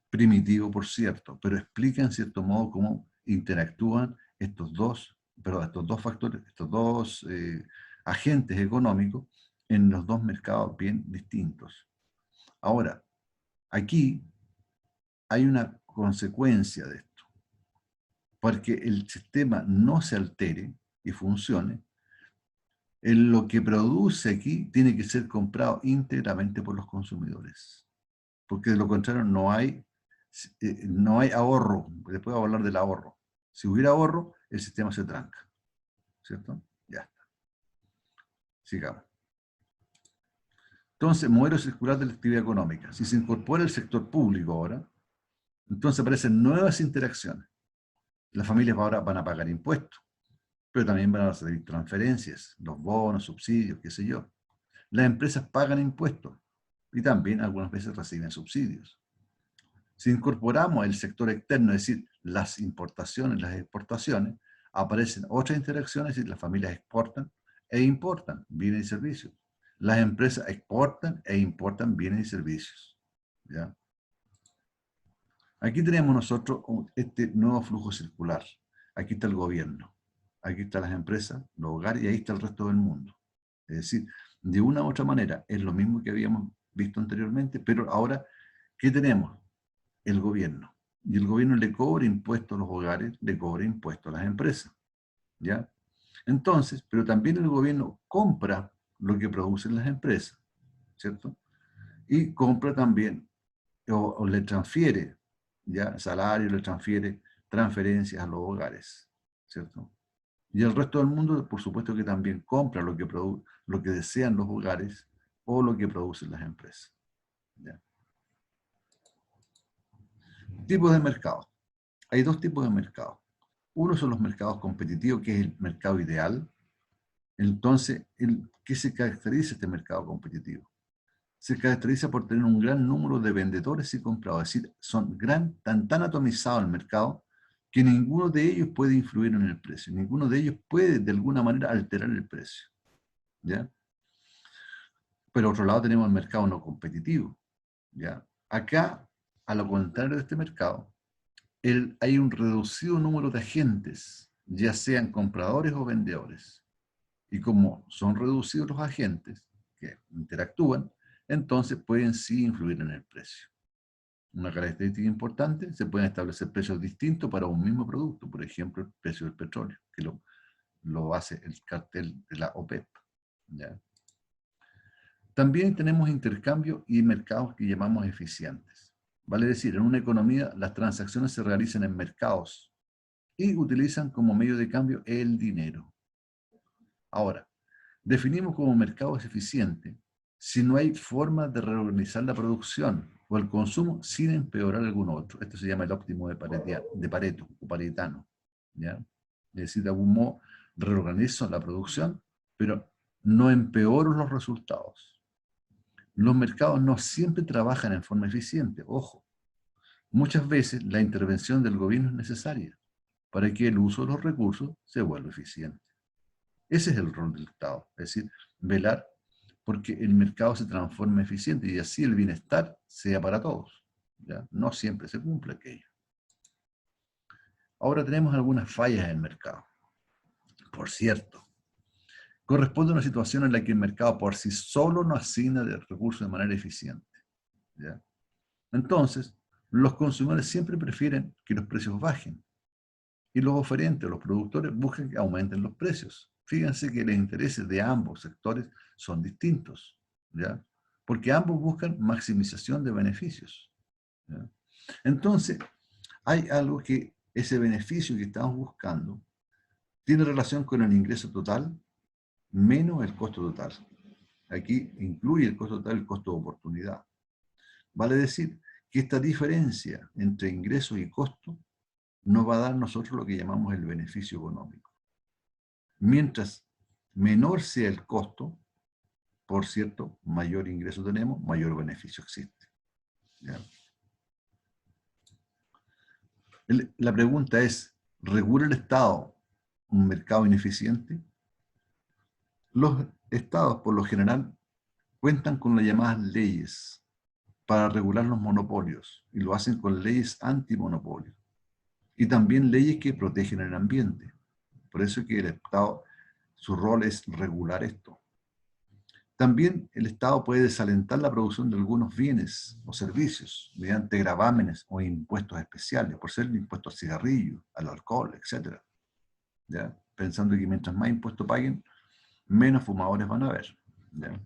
Primitivo, por cierto, pero explica en cierto modo cómo interactúan estos dos factores, estos dos agentes económicos en los dos mercados bien distintos. Ahora, aquí hay una consecuencia de esto. Porque el sistema no se altere y funcione, lo que produce aquí tiene que ser comprado íntegramente por los consumidores. Porque de lo contrario no hay ahorro. Después voy a hablar del ahorro. Si hubiera ahorro, el sistema se tranca. ¿Cierto? Ya está. Sigamos. Entonces, modelo circular de la actividad económica. Si se incorpora el sector público ahora, entonces aparecen nuevas interacciones. Las familias ahora van a pagar impuestos, pero también van a recibir transferencias, los bonos, subsidios, qué sé yo. Las empresas pagan impuestos y también algunas veces reciben subsidios. Si incorporamos el sector externo, es decir, las importaciones, las exportaciones, aparecen otras interacciones y las familias exportan e importan bienes y servicios. Las empresas exportan e importan bienes y servicios. ¿Ya? Aquí tenemos nosotros este nuevo flujo circular. Aquí está el gobierno, aquí están las empresas, los hogares y ahí está el resto del mundo. Es decir, de una u otra manera es lo mismo que habíamos visto anteriormente, pero ahora, ¿qué tenemos? El gobierno. Y el gobierno le cobra impuestos a los hogares, le cobra impuestos a las empresas. ¿Ya? Entonces, pero también el gobierno compra lo que producen las empresas, ¿cierto? Y compra también, o le transfiere, ¿ya? Salario, le transfiere transferencias a los hogares, ¿cierto? Y el resto del mundo, por supuesto que también compra lo que desean los hogares o lo que producen las empresas. ¿Ya? Tipos de mercado. Hay dos tipos de mercado. Uno son los mercados competitivos, que es el mercado ideal. Entonces, ¿qué se caracteriza este mercado competitivo? Se caracteriza por tener un gran número de vendedores y compradores. Es decir, tan atomizado el mercado que ninguno de ellos puede influir en el precio. Ninguno de ellos puede, de alguna manera, alterar el precio. ¿Ya? Pero, otro lado, tenemos el mercado no competitivo. ¿Ya? Acá, a lo contrario de este mercado, hay un reducido número de agentes, ya sean compradores o vendedores. Y como son reducidos los agentes que interactúan, entonces pueden sí influir en el precio. Una característica importante, se pueden establecer precios distintos para un mismo producto, por ejemplo, el precio del petróleo, que lo hace el cartel de la OPEP. ¿Ya? También tenemos intercambio y mercados que llamamos eficientes. Vale decir, en una economía las transacciones se realizan en mercados y utilizan como medio de cambio el dinero. Ahora, definimos como mercados eficientes si no hay forma de reorganizar la producción o el consumo sin empeorar algún otro. Esto se llama el óptimo de Pareto o paretano. ¿Ya? Es decir, de algún modo reorganizo la producción, pero no empeoro los resultados. Los mercados no siempre trabajan en forma eficiente, ojo. Muchas veces la intervención del gobierno es necesaria para que el uso de los recursos se vuelva eficiente. Ese es el rol del Estado, es decir, velar porque el mercado se transforme eficiente y así el bienestar sea para todos. ¿Ya? No siempre se cumple aquello. Ahora tenemos algunas fallas en el mercado. Por cierto, corresponde a una situación en la que el mercado por sí solo no asigna recursos de manera eficiente. ¿Ya? Entonces, los consumidores siempre prefieren que los precios bajen y los oferentes, los productores, buscan que aumenten los precios. Fíjense que los intereses de ambos sectores son distintos, ¿ya? Porque ambos buscan maximización de beneficios. ¿Ya? Entonces, hay algo que ese beneficio que estamos buscando tiene relación con el ingreso total menos el costo total. Aquí incluye el costo total, el costo de oportunidad. Vale decir que esta diferencia entre ingreso y costo nos va a dar nosotros lo que llamamos el beneficio económico. Mientras menor sea el costo, por cierto, mayor ingreso tenemos, mayor beneficio existe. ¿Ya? La pregunta es, ¿regula el Estado un mercado ineficiente? Los estados, por lo general, cuentan con las llamadas leyes para regular los monopolios, y lo hacen con leyes antimonopolio, y también leyes que protegen el ambiente. Por eso es que el Estado, su rol es regular esto. También el Estado puede desalentar la producción de algunos bienes o servicios mediante gravámenes o impuestos especiales, por ser el impuesto al cigarrillo, al alcohol, etc. ¿Ya? Pensando que mientras más impuestos paguen, menos fumadores van a haber. ¿Ya?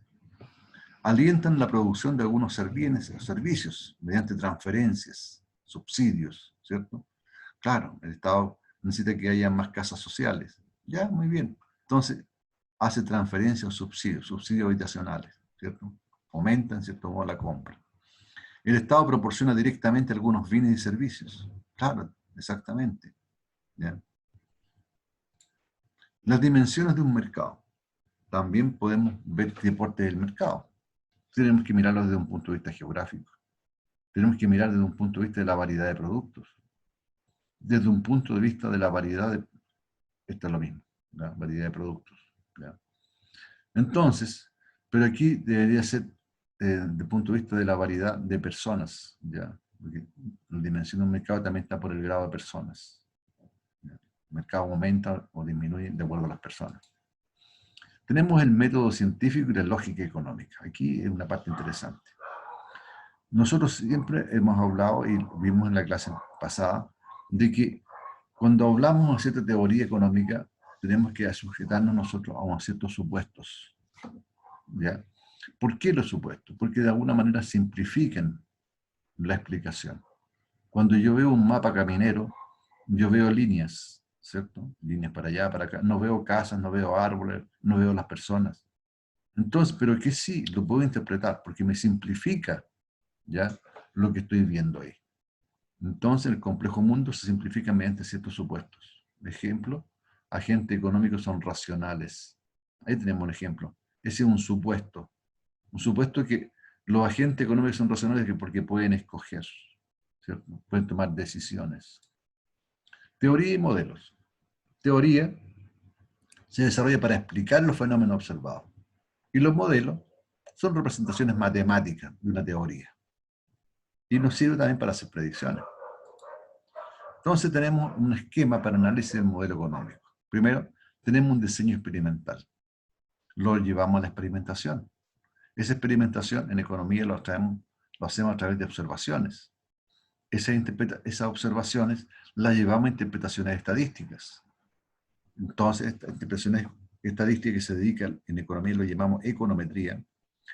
Alientan la producción de algunos bienes o servicios mediante transferencias, subsidios, ¿cierto? Claro, el Estado necesita que haya más casas sociales. Ya, muy bien. Entonces, hace transferencias o subsidios habitacionales, ¿cierto? Aumenta, en cierto modo, la compra. El Estado proporciona directamente algunos bienes y servicios. Claro, exactamente. ¿Ya? Las dimensiones de un mercado. También podemos ver qué porte del mercado. Tenemos que mirarlo desde un punto de vista geográfico. Tenemos que mirar desde un punto de vista de la variedad de productos. Desde un punto de vista de la variedad de... Esto es lo mismo, la variedad de productos. ¿Ya? Entonces, pero aquí debería ser desde el punto de vista de la variedad de personas. ¿Ya? Porque la dimensión de un mercado también está por el grado de personas. ¿Ya? El mercado aumenta o disminuye de acuerdo a las personas. Tenemos el método científico y la lógica económica. Aquí es una parte interesante. Nosotros siempre hemos hablado, y vimos en la clase pasada, de que cuando hablamos de cierta teoría económica, tenemos que sujetarnos nosotros a unos ciertos supuestos. ¿Ya? ¿Por qué los supuestos? Porque de alguna manera simplifican la explicación. Cuando yo veo un mapa caminero, yo veo líneas, ¿cierto? Líneas para allá, para acá. No veo casas, no veo árboles, no veo las personas. Entonces, pero que sí, lo puedo interpretar, porque me simplifica, ¿ya?, lo que estoy viendo ahí. Entonces, el complejo mundo se simplifica mediante ciertos supuestos. Ejemplo, agentes económicos son racionales. Ahí tenemos un ejemplo. Ese es un supuesto. Un supuesto que los agentes económicos son racionales porque pueden escoger, ¿cierto? Pueden tomar decisiones. Teoría y modelos. Teoría se desarrolla para explicar los fenómenos observados. Y los modelos son representaciones matemáticas de una teoría. Y nos sirve también para hacer predicciones. Entonces tenemos un esquema para análisis del modelo económico. Primero, tenemos un diseño experimental. Lo llevamos a la experimentación. Esa experimentación en economía lo hacemos a través de observaciones. Esas observaciones las llevamos a interpretaciones estadísticas. Entonces, estas interpretaciones estadísticas que se dedican en economía, lo llamamos econometría,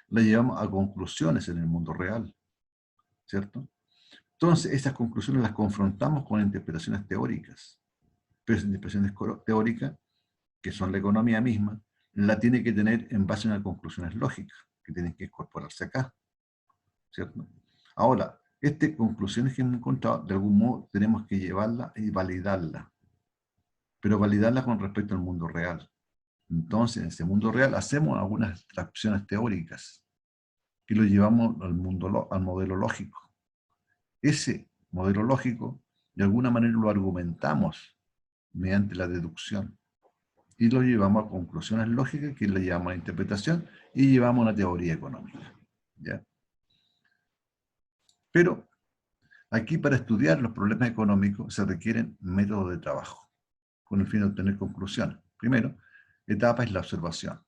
las llevamos a conclusiones en el mundo real, ¿cierto? Entonces, estas conclusiones las confrontamos con interpretaciones teóricas. Pero esas interpretaciones teóricas, que son la economía misma, la tiene que tener en base a unas conclusiones lógicas, que tienen que incorporarse acá, ¿cierto? Ahora, estas conclusiones que hemos encontrado, de algún modo, tenemos que llevarlas y validarlas, pero validarlas con respecto al mundo real. Entonces, en ese mundo real hacemos algunas abstracciones teóricas y lo llevamos al modelo lógico. Ese modelo lógico, de alguna manera lo argumentamos mediante la deducción y lo llevamos a conclusiones lógicas que le llevamos a interpretación y llevamos a una teoría económica. ¿Ya? Pero aquí, para estudiar los problemas económicos se requieren métodos de trabajo con el fin de obtener conclusiones. Primero, etapa es la observación,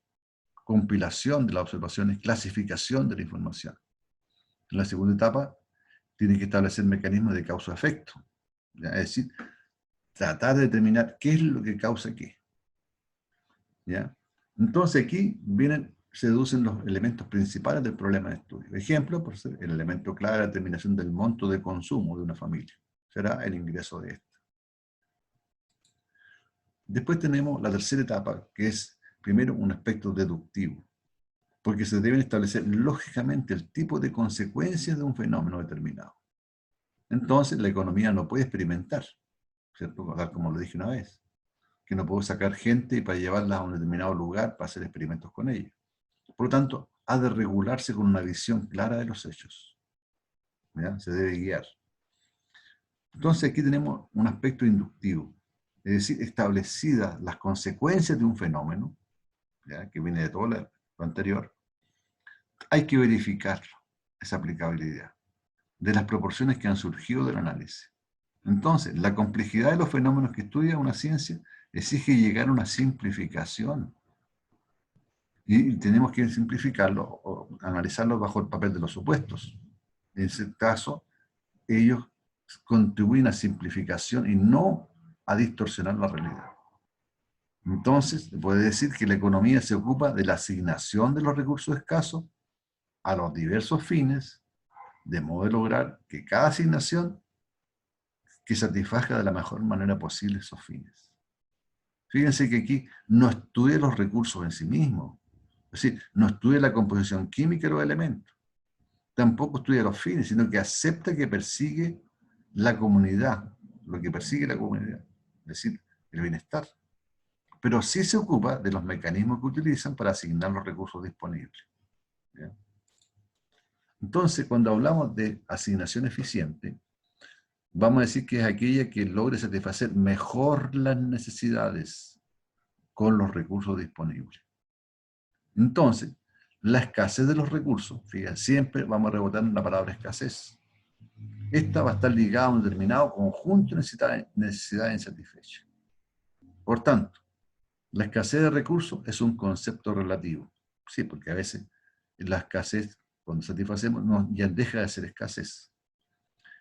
compilación de las observaciones, clasificación de la información. En la segunda etapa, tiene que establecer mecanismos de causa-efecto, es decir, tratar de determinar qué es lo que causa qué. ¿Ya? Entonces aquí se deducen los elementos principales del problema de estudio. Ejemplo, por ser el elemento clave de la determinación del monto de consumo de una familia. Será el ingreso de esta. Después tenemos la tercera etapa, que es primero un aspecto deductivo, porque se deben establecer lógicamente el tipo de consecuencias de un fenómeno determinado. Entonces la economía no puede experimentar, ¿cierto? Como lo dije una vez, que no puedo sacar gente para llevarla a un determinado lugar para hacer experimentos con ellos. Por lo tanto, ha de regularse con una visión clara de los hechos. ¿Ya? Se debe guiar. Entonces aquí tenemos un aspecto inductivo, es decir, establecidas las consecuencias de un fenómeno, ¿ya? Que viene de todo lo anterior, hay que verificar esa aplicabilidad de las proporciones que han surgido del análisis. Entonces, la complejidad de los fenómenos que estudia una ciencia exige llegar a una simplificación. Y tenemos que simplificarlo o analizarlo bajo el papel de los supuestos. En ese caso, ellos contribuyen a simplificación y no a distorsionar la realidad. Entonces, se puede decir que la economía se ocupa de la asignación de los recursos escasos a los diversos fines, de modo de lograr que cada asignación que satisfaga de la mejor manera posible esos fines. Fíjense que aquí no estudia los recursos en sí mismos, es decir, no estudia la composición química de los elementos, tampoco estudia los fines, sino que acepta que persigue la comunidad, lo que persigue la comunidad, es decir, el bienestar. Pero sí se ocupa de los mecanismos que utilizan para asignar los recursos disponibles. ¿Ya? Entonces, cuando hablamos de asignación eficiente, vamos a decir que es aquella que logre satisfacer mejor las necesidades con los recursos disponibles. Entonces, la escasez de los recursos, fíjense, siempre vamos a rebotar en la palabra escasez. Esta va a estar ligada a un determinado conjunto de necesidades insatisfechas. Por tanto, la escasez de recursos es un concepto relativo. Sí, porque a veces la escasez, cuando satisfacemos, ya deja de ser escasez.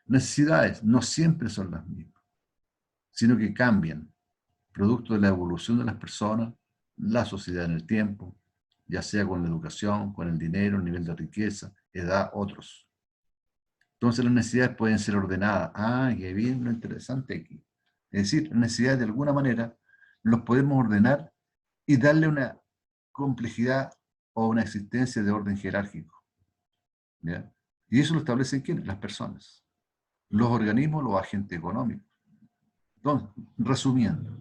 Necesidades no siempre son las mismas, sino que cambian, producto de la evolución de las personas, la sociedad en el tiempo, ya sea con la educación, con el dinero, el nivel de riqueza, edad, otros. Entonces las necesidades pueden ser ordenadas. Ah, qué bien, lo interesante aquí. Es decir, las necesidades de alguna manera los podemos ordenar y darle una complejidad o una existencia de orden jerárquico. ¿Ya? Y eso lo establecen ¿quiénes? Las personas. Los organismos, los agentes económicos. Entonces, resumiendo,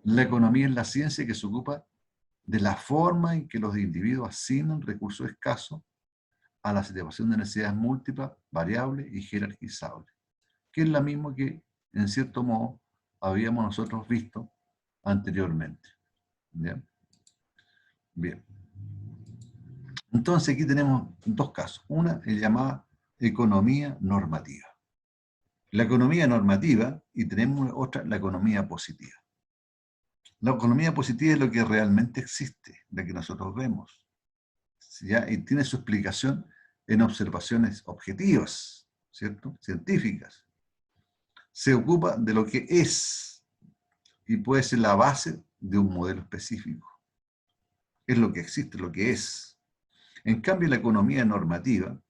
la economía es la ciencia que se ocupa de la forma en que los individuos asignan recursos escasos a la satisfacción de necesidades múltiples, variables y jerarquizables, que es la misma que, en cierto modo, habíamos nosotros visto anteriormente. ¿Bien? Bien. Entonces aquí tenemos dos casos. Una es llamada economía normativa. La economía normativa, y tenemos otra, la economía positiva. La economía positiva es lo que realmente existe, la que nosotros vemos, ¿ya? Y tiene su explicación en observaciones objetivas, ¿cierto? Científicas. Se ocupa de lo que es y puede ser la base de un modelo específico. Es lo que existe, lo que es. En cambio, la economía normativa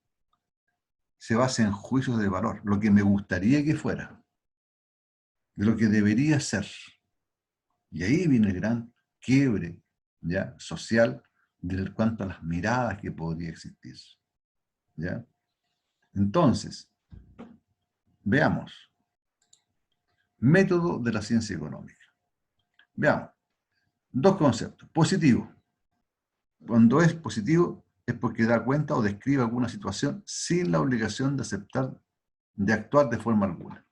se basa en juicios de valor, lo que me gustaría que fuera, de lo que debería ser. Y ahí viene el gran quiebre, ¿ya? Social en cuanto a las miradas que podría existir. ¿Ya? Entonces, veamos. Método de la ciencia económica. Veamos. Dos conceptos. Positivo. Cuando es positivo es porque da cuenta o describe alguna situación sin la obligación de aceptar, de actuar de forma alguna.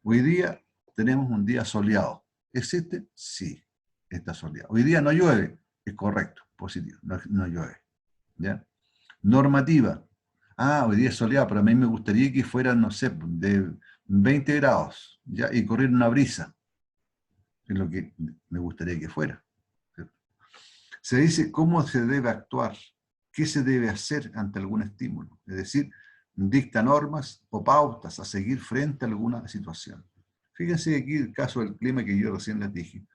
Hoy día tenemos un día soleado. ¿Existe? Sí, está soleado. Hoy día no llueve. Es correcto, positivo, no llueve. ¿Ya? Normativa. Ah, hoy día es soleado, pero a mí me gustaría que fuera, no sé, de 20 grados, ¿ya? Y correr una brisa. Es lo que me gustaría que fuera. ¿Cierto? Se dice cómo se debe actuar, qué se debe hacer ante algún estímulo. Es decir, dicta normas o pautas a seguir frente a alguna situación. Fíjense aquí el caso del clima que yo recién les dije.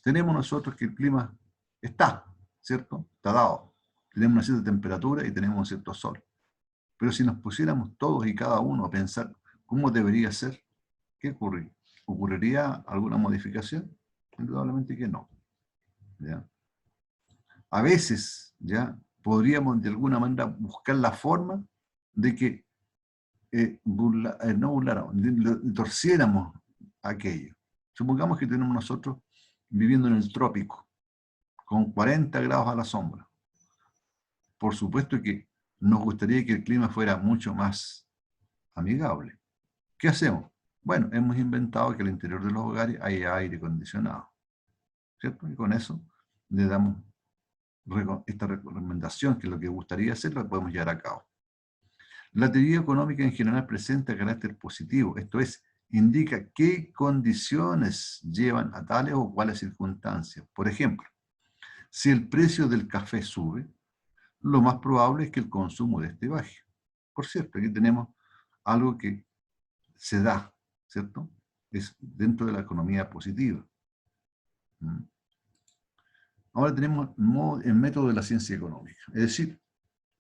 Tenemos nosotros que el clima está, ¿cierto? Está dado. Tenemos una cierta temperatura y tenemos un cierto sol. Pero si nos pusiéramos todos y cada uno a pensar cómo debería ser, ¿qué ocurriría? ¿Ocurriría alguna modificación? Indudablemente que no. ¿Ya? A veces, ¿ya? Podríamos de alguna manera buscar la forma de que no burláramos, torciéramos aquello. Supongamos que tenemos nosotros viviendo en el trópico, con 40 grados a la sombra. Por supuesto que nos gustaría que el clima fuera mucho más amigable. ¿Qué hacemos? Bueno, hemos inventado que al interior de los hogares hay aire acondicionado, ¿cierto? Y con eso le damos esta recomendación, que es lo que gustaría hacer, la podemos llevar a cabo. La teoría económica en general presenta carácter positivo, esto es, indica qué condiciones llevan a tales o cuales circunstancias. Por ejemplo, si el precio del café sube, lo más probable es que el consumo de este baje. Por cierto, aquí tenemos algo que se da, ¿cierto? Es dentro de la economía positiva. Ahora tenemos el método de la ciencia económica. Es decir,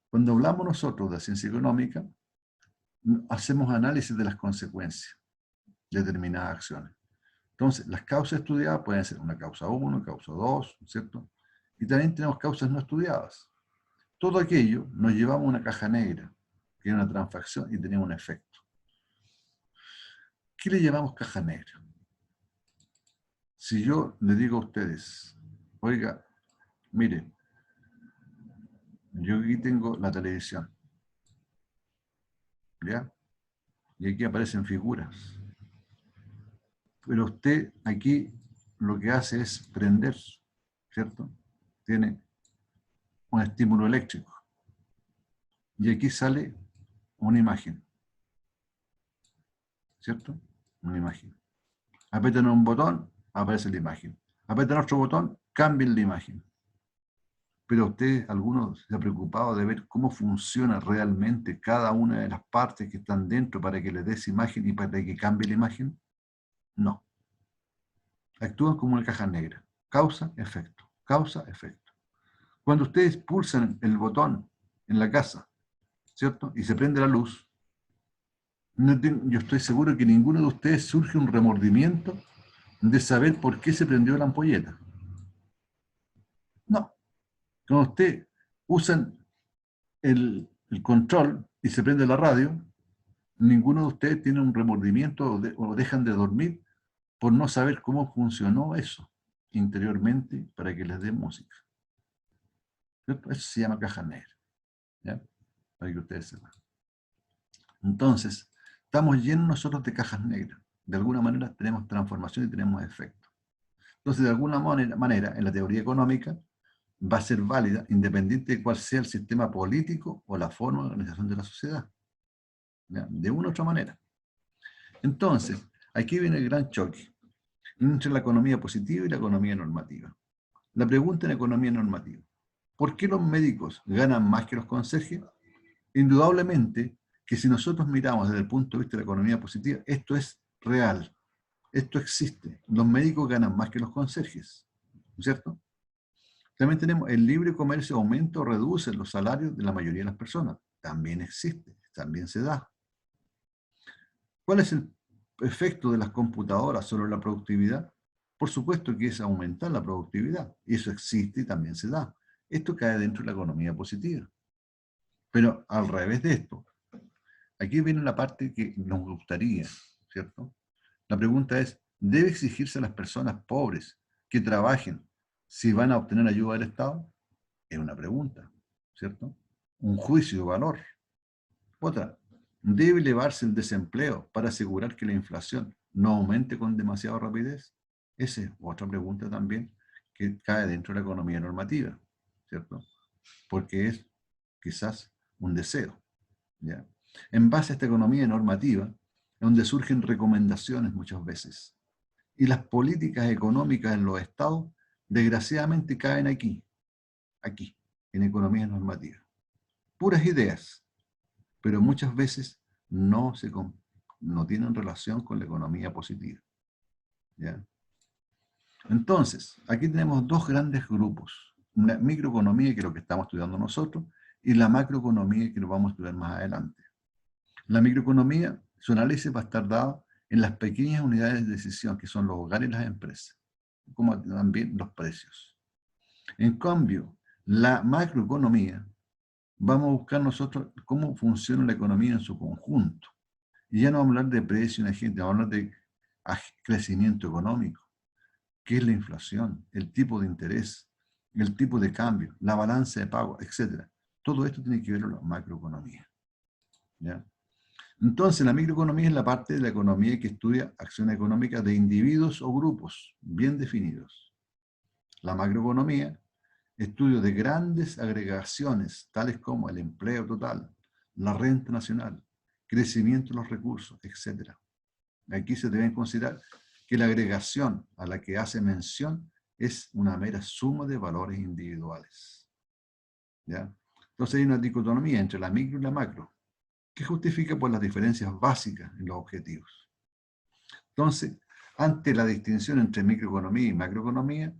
cuando hablamos nosotros de ciencia económica, hacemos análisis de las consecuencias de determinadas acciones. Entonces, las causas estudiadas pueden ser una causa 1, causa 2, ¿cierto? Y también tenemos causas no estudiadas. Todo aquello nos llevamos a una caja negra, que es una transacción y tenemos un efecto. ¿Qué le llamamos caja negra? Si yo le digo a ustedes, oiga, mire, yo aquí tengo la televisión, ¿ya? Y aquí aparecen figuras. Pero usted aquí lo que hace es prender, ¿cierto? Tiene un estímulo eléctrico. Y aquí sale una imagen, ¿cierto? Una imagen. Apretan un botón, aparece la imagen. Apretan otro botón, cambian la imagen. Pero usted, algunos se ha preocupado de ver cómo funciona realmente cada una de las partes que están dentro para que le dé esa imagen y para que cambie la imagen. No. Actúan como una caja negra. Causa, efecto. Causa, efecto. Cuando ustedes pulsan el botón en la casa, ¿cierto? Y se prende la luz, yo estoy seguro que ninguno de ustedes surge un remordimiento de saber por qué se prendió la ampolleta. No. Cuando ustedes usan el control y se prende la radio, ninguno de ustedes tiene un remordimiento o dejan de dormir por no saber cómo funcionó eso interiormente para que les dé música. ¿Cierto? Eso se llama caja negra, ¿ya? Para que ustedes sepan. Entonces, estamos llenos nosotros de cajas negras. De alguna manera tenemos transformación y tenemos efecto. Entonces, de alguna manera, en la teoría económica, va a ser válida independiente de cuál sea el sistema político o la forma de organización de la sociedad. ¿Ya? De una u otra manera. Entonces, aquí viene el gran choque entre la economía positiva y la economía normativa. La pregunta en economía normativa: ¿por qué los médicos ganan más que los conserjes? Indudablemente que si nosotros miramos desde el punto de vista de la economía positiva, esto es real, esto existe. Los médicos ganan más que los conserjes, ¿cierto? También tenemos el libre comercio aumenta o reduce los salarios de la mayoría de las personas. También existe, también se da. ¿Cuál es el efecto de las computadoras sobre la productividad? Por supuesto que es aumentar la productividad. Y eso existe y también se da. Esto cae dentro de la economía positiva. Pero al revés de esto, aquí viene la parte que nos gustaría, ¿cierto? La pregunta es, ¿debe exigirse a las personas pobres que trabajen si van a obtener ayuda del Estado? Es una pregunta, ¿cierto? Un juicio de valor. Otra, ¿debe elevarse el desempleo para asegurar que la inflación no aumente con demasiada rapidez? Esa es otra pregunta también que cae dentro de la economía normativa, ¿cierto? Porque es quizás un deseo, ¿ya? En base a esta economía normativa, es donde surgen recomendaciones muchas veces. Y las políticas económicas en los estados, desgraciadamente, caen aquí, en economía normativa. Puras ideas, pero muchas veces no tienen relación con la economía positiva, ¿ya? Entonces, aquí tenemos dos grandes grupos. Una microeconomía, que es lo que estamos estudiando nosotros, y la macroeconomía, que lo vamos a estudiar más adelante. La microeconomía, su análisis va a estar dado en las pequeñas unidades de decisión, que son los hogares y las empresas, como también los precios. En cambio, la macroeconomía, vamos a buscar nosotros cómo funciona la economía en su conjunto. Y ya no vamos a hablar de precio en la gente, vamos a hablar de crecimiento económico. ¿Qué es la inflación? El tipo de interés, el tipo de cambio, la balanza de pago, etc. Todo esto tiene que ver con la macroeconomía, ¿ya? Entonces, la microeconomía es la parte de la economía que estudia acciones económicas de individuos o grupos bien definidos. La macroeconomía estudio de grandes agregaciones, tales como el empleo total, la renta nacional, crecimiento de los recursos, etc. Aquí se deben considerar que la agregación a la que hace mención es una mera suma de valores individuales. ¿Ya? Entonces hay una dicotomía entre la micro y la macro, que justifica por las diferencias básicas en los objetivos. Entonces, ante la distinción entre microeconomía y macroeconomía,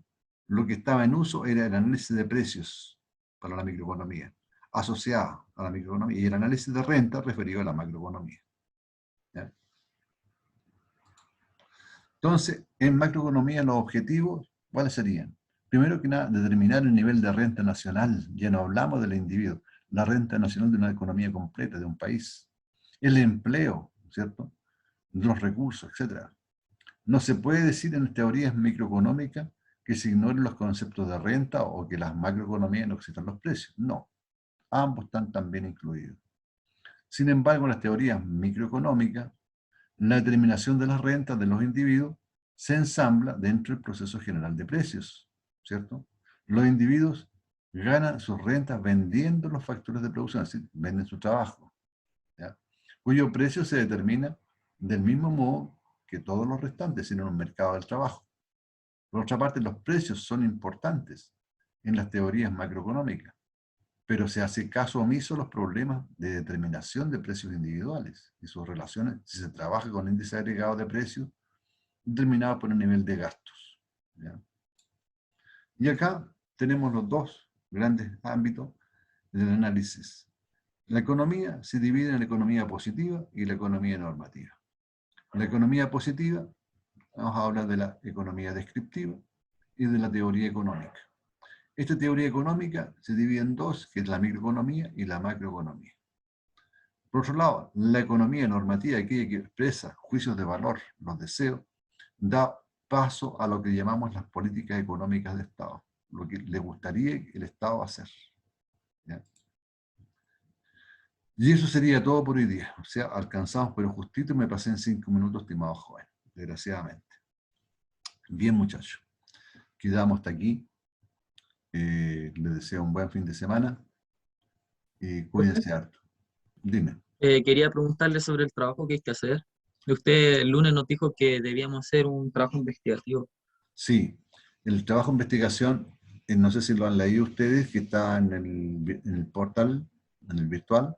lo que estaba en uso era el análisis de precios para la microeconomía, asociada a la microeconomía, y el análisis de renta referido a la macroeconomía. ¿Ya? Entonces, en macroeconomía los objetivos, ¿cuáles serían? Primero que nada, determinar el nivel de renta nacional. Ya no hablamos del individuo, la renta nacional de una economía completa, de un país. El empleo, ¿cierto? Los recursos, etc. No se puede decir en teorías microeconómicas que se ignoren los conceptos de renta o que las macroeconomías no existan los precios. No, ambos están también incluidos. Sin embargo, en las teorías microeconómicas, la determinación de las rentas de los individuos se ensambla dentro del proceso general de precios, ¿cierto? Los individuos ganan sus rentas vendiendo los factores de producción, es decir, venden su trabajo, ¿ya? Cuyo precio se determina del mismo modo que todos los restantes en un mercado del trabajo. Por otra parte, los precios son importantes en las teorías macroeconómicas, pero se hace caso omiso a los problemas de determinación de precios individuales y sus relaciones si se trabaja con índice agregado de precios determinado por el nivel de gastos. ¿Ya? Y acá tenemos los dos grandes ámbitos del análisis. La economía se divide en la economía positiva y la economía normativa. La economía positiva, vamos a hablar de la economía descriptiva y de la teoría económica. Esta teoría económica se divide en dos, que es la microeconomía y la macroeconomía. Por otro lado, la economía normativa, aquella que expresa juicios de valor, los deseos, da paso a lo que llamamos las políticas económicas de Estado, lo que le gustaría el Estado hacer. ¿Ya? Y eso sería todo por hoy día. O sea, alcanzamos pero justito, me pasé en 5 minutos, estimado joven, desgraciadamente. Bien, muchachos. Quedamos hasta aquí. Les deseo un buen fin de semana y cuídense harto. Dime. Quería preguntarle sobre el trabajo que hay que hacer. Usted el lunes nos dijo que debíamos hacer un trabajo investigativo. Sí, el trabajo de investigación, no sé si lo han leído ustedes, que está en el portal, en el virtual.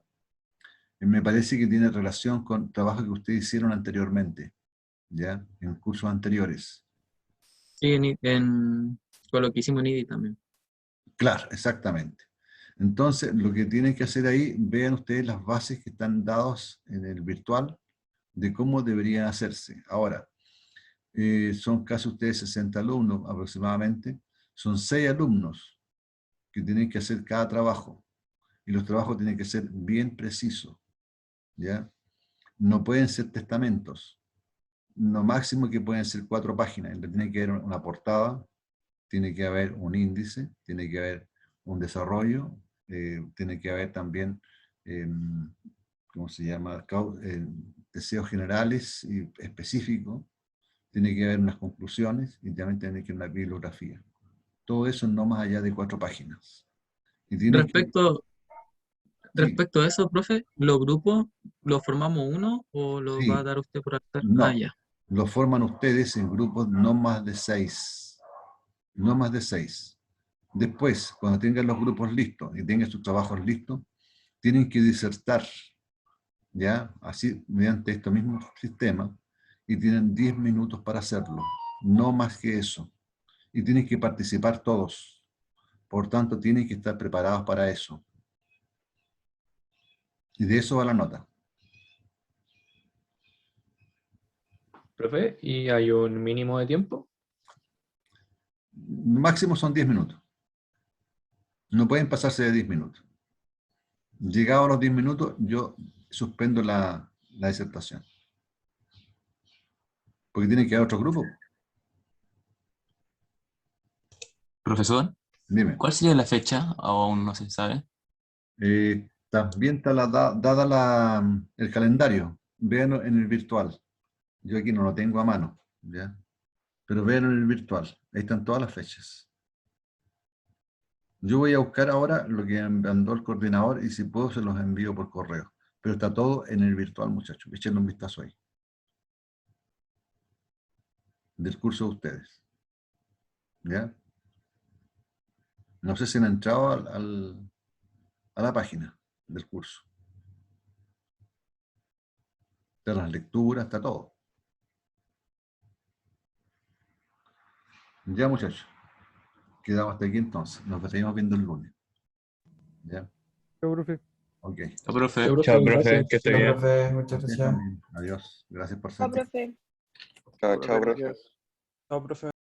Me parece que tiene relación con trabajo que ustedes hicieron anteriormente, ¿ya? En cursos anteriores. Sí, con lo que hicimos en IDI también. Claro, exactamente. Entonces, lo que tienen que hacer ahí, vean ustedes las bases que están dadas en el virtual de cómo deberían hacerse. Ahora, son casi ustedes 60 alumnos aproximadamente, son 6 alumnos que tienen que hacer cada trabajo, y los trabajos tienen que ser bien precisos, ¿ya? No pueden ser testamentos, lo máximo que pueden ser 4 páginas, tiene que haber una portada, tiene que haber un índice, tiene que haber un desarrollo, tiene que haber también, ¿cómo se llama? Deseos generales y específicos, tiene que haber unas conclusiones y también tiene que haber una bibliografía. Todo eso no más allá de 4 páginas. Y tiene que, sí, Respecto a eso, profe, ¿los grupos los formamos uno o los va a sí, dar usted por acá? Ah, no. ya. Lo forman ustedes en grupos no más de 6. No más de 6. Después, cuando tengan los grupos listos y tengan sus trabajos listos, tienen que disertar, ¿ya? Así, mediante este mismo sistema, y tienen 10 minutos para hacerlo, no más que eso. Y tienen que participar todos. Por tanto, tienen que estar preparados para eso. Y de eso va la nota. Profe, ¿y hay un mínimo de tiempo? Máximo son 10 minutos. No pueden pasarse de 10 minutos. Llegados a los 10 minutos, yo suspendo la disertación. Porque tiene que haber otro grupo. Profesor, Dime. ¿cuál sería la fecha? ¿O aún no se sabe? También está dada el calendario. Véanlo en el virtual. Yo aquí no lo tengo a mano, ¿ya? Pero véanlo en el virtual. Ahí están todas las fechas. Yo voy a buscar ahora lo que mandó el coordinador y si puedo se los envío por correo. Pero está todo en el virtual, muchachos. Échenle un vistazo ahí. Del curso de ustedes. ¿Ya? No sé si han entrado a la página del curso. Está las lecturas, está todo. Ya, muchachos. Quedamos hasta aquí entonces. Nos seguimos viendo el lunes. ¿Ya? Chao, profe. Ok. Chao, profe. Chao, profe, gracias. que esté Ya, bien. profe, muchas Ustedes gracias. también. Adiós. Gracias por ser. Chao, profe. Chao, profe. Chao, profe.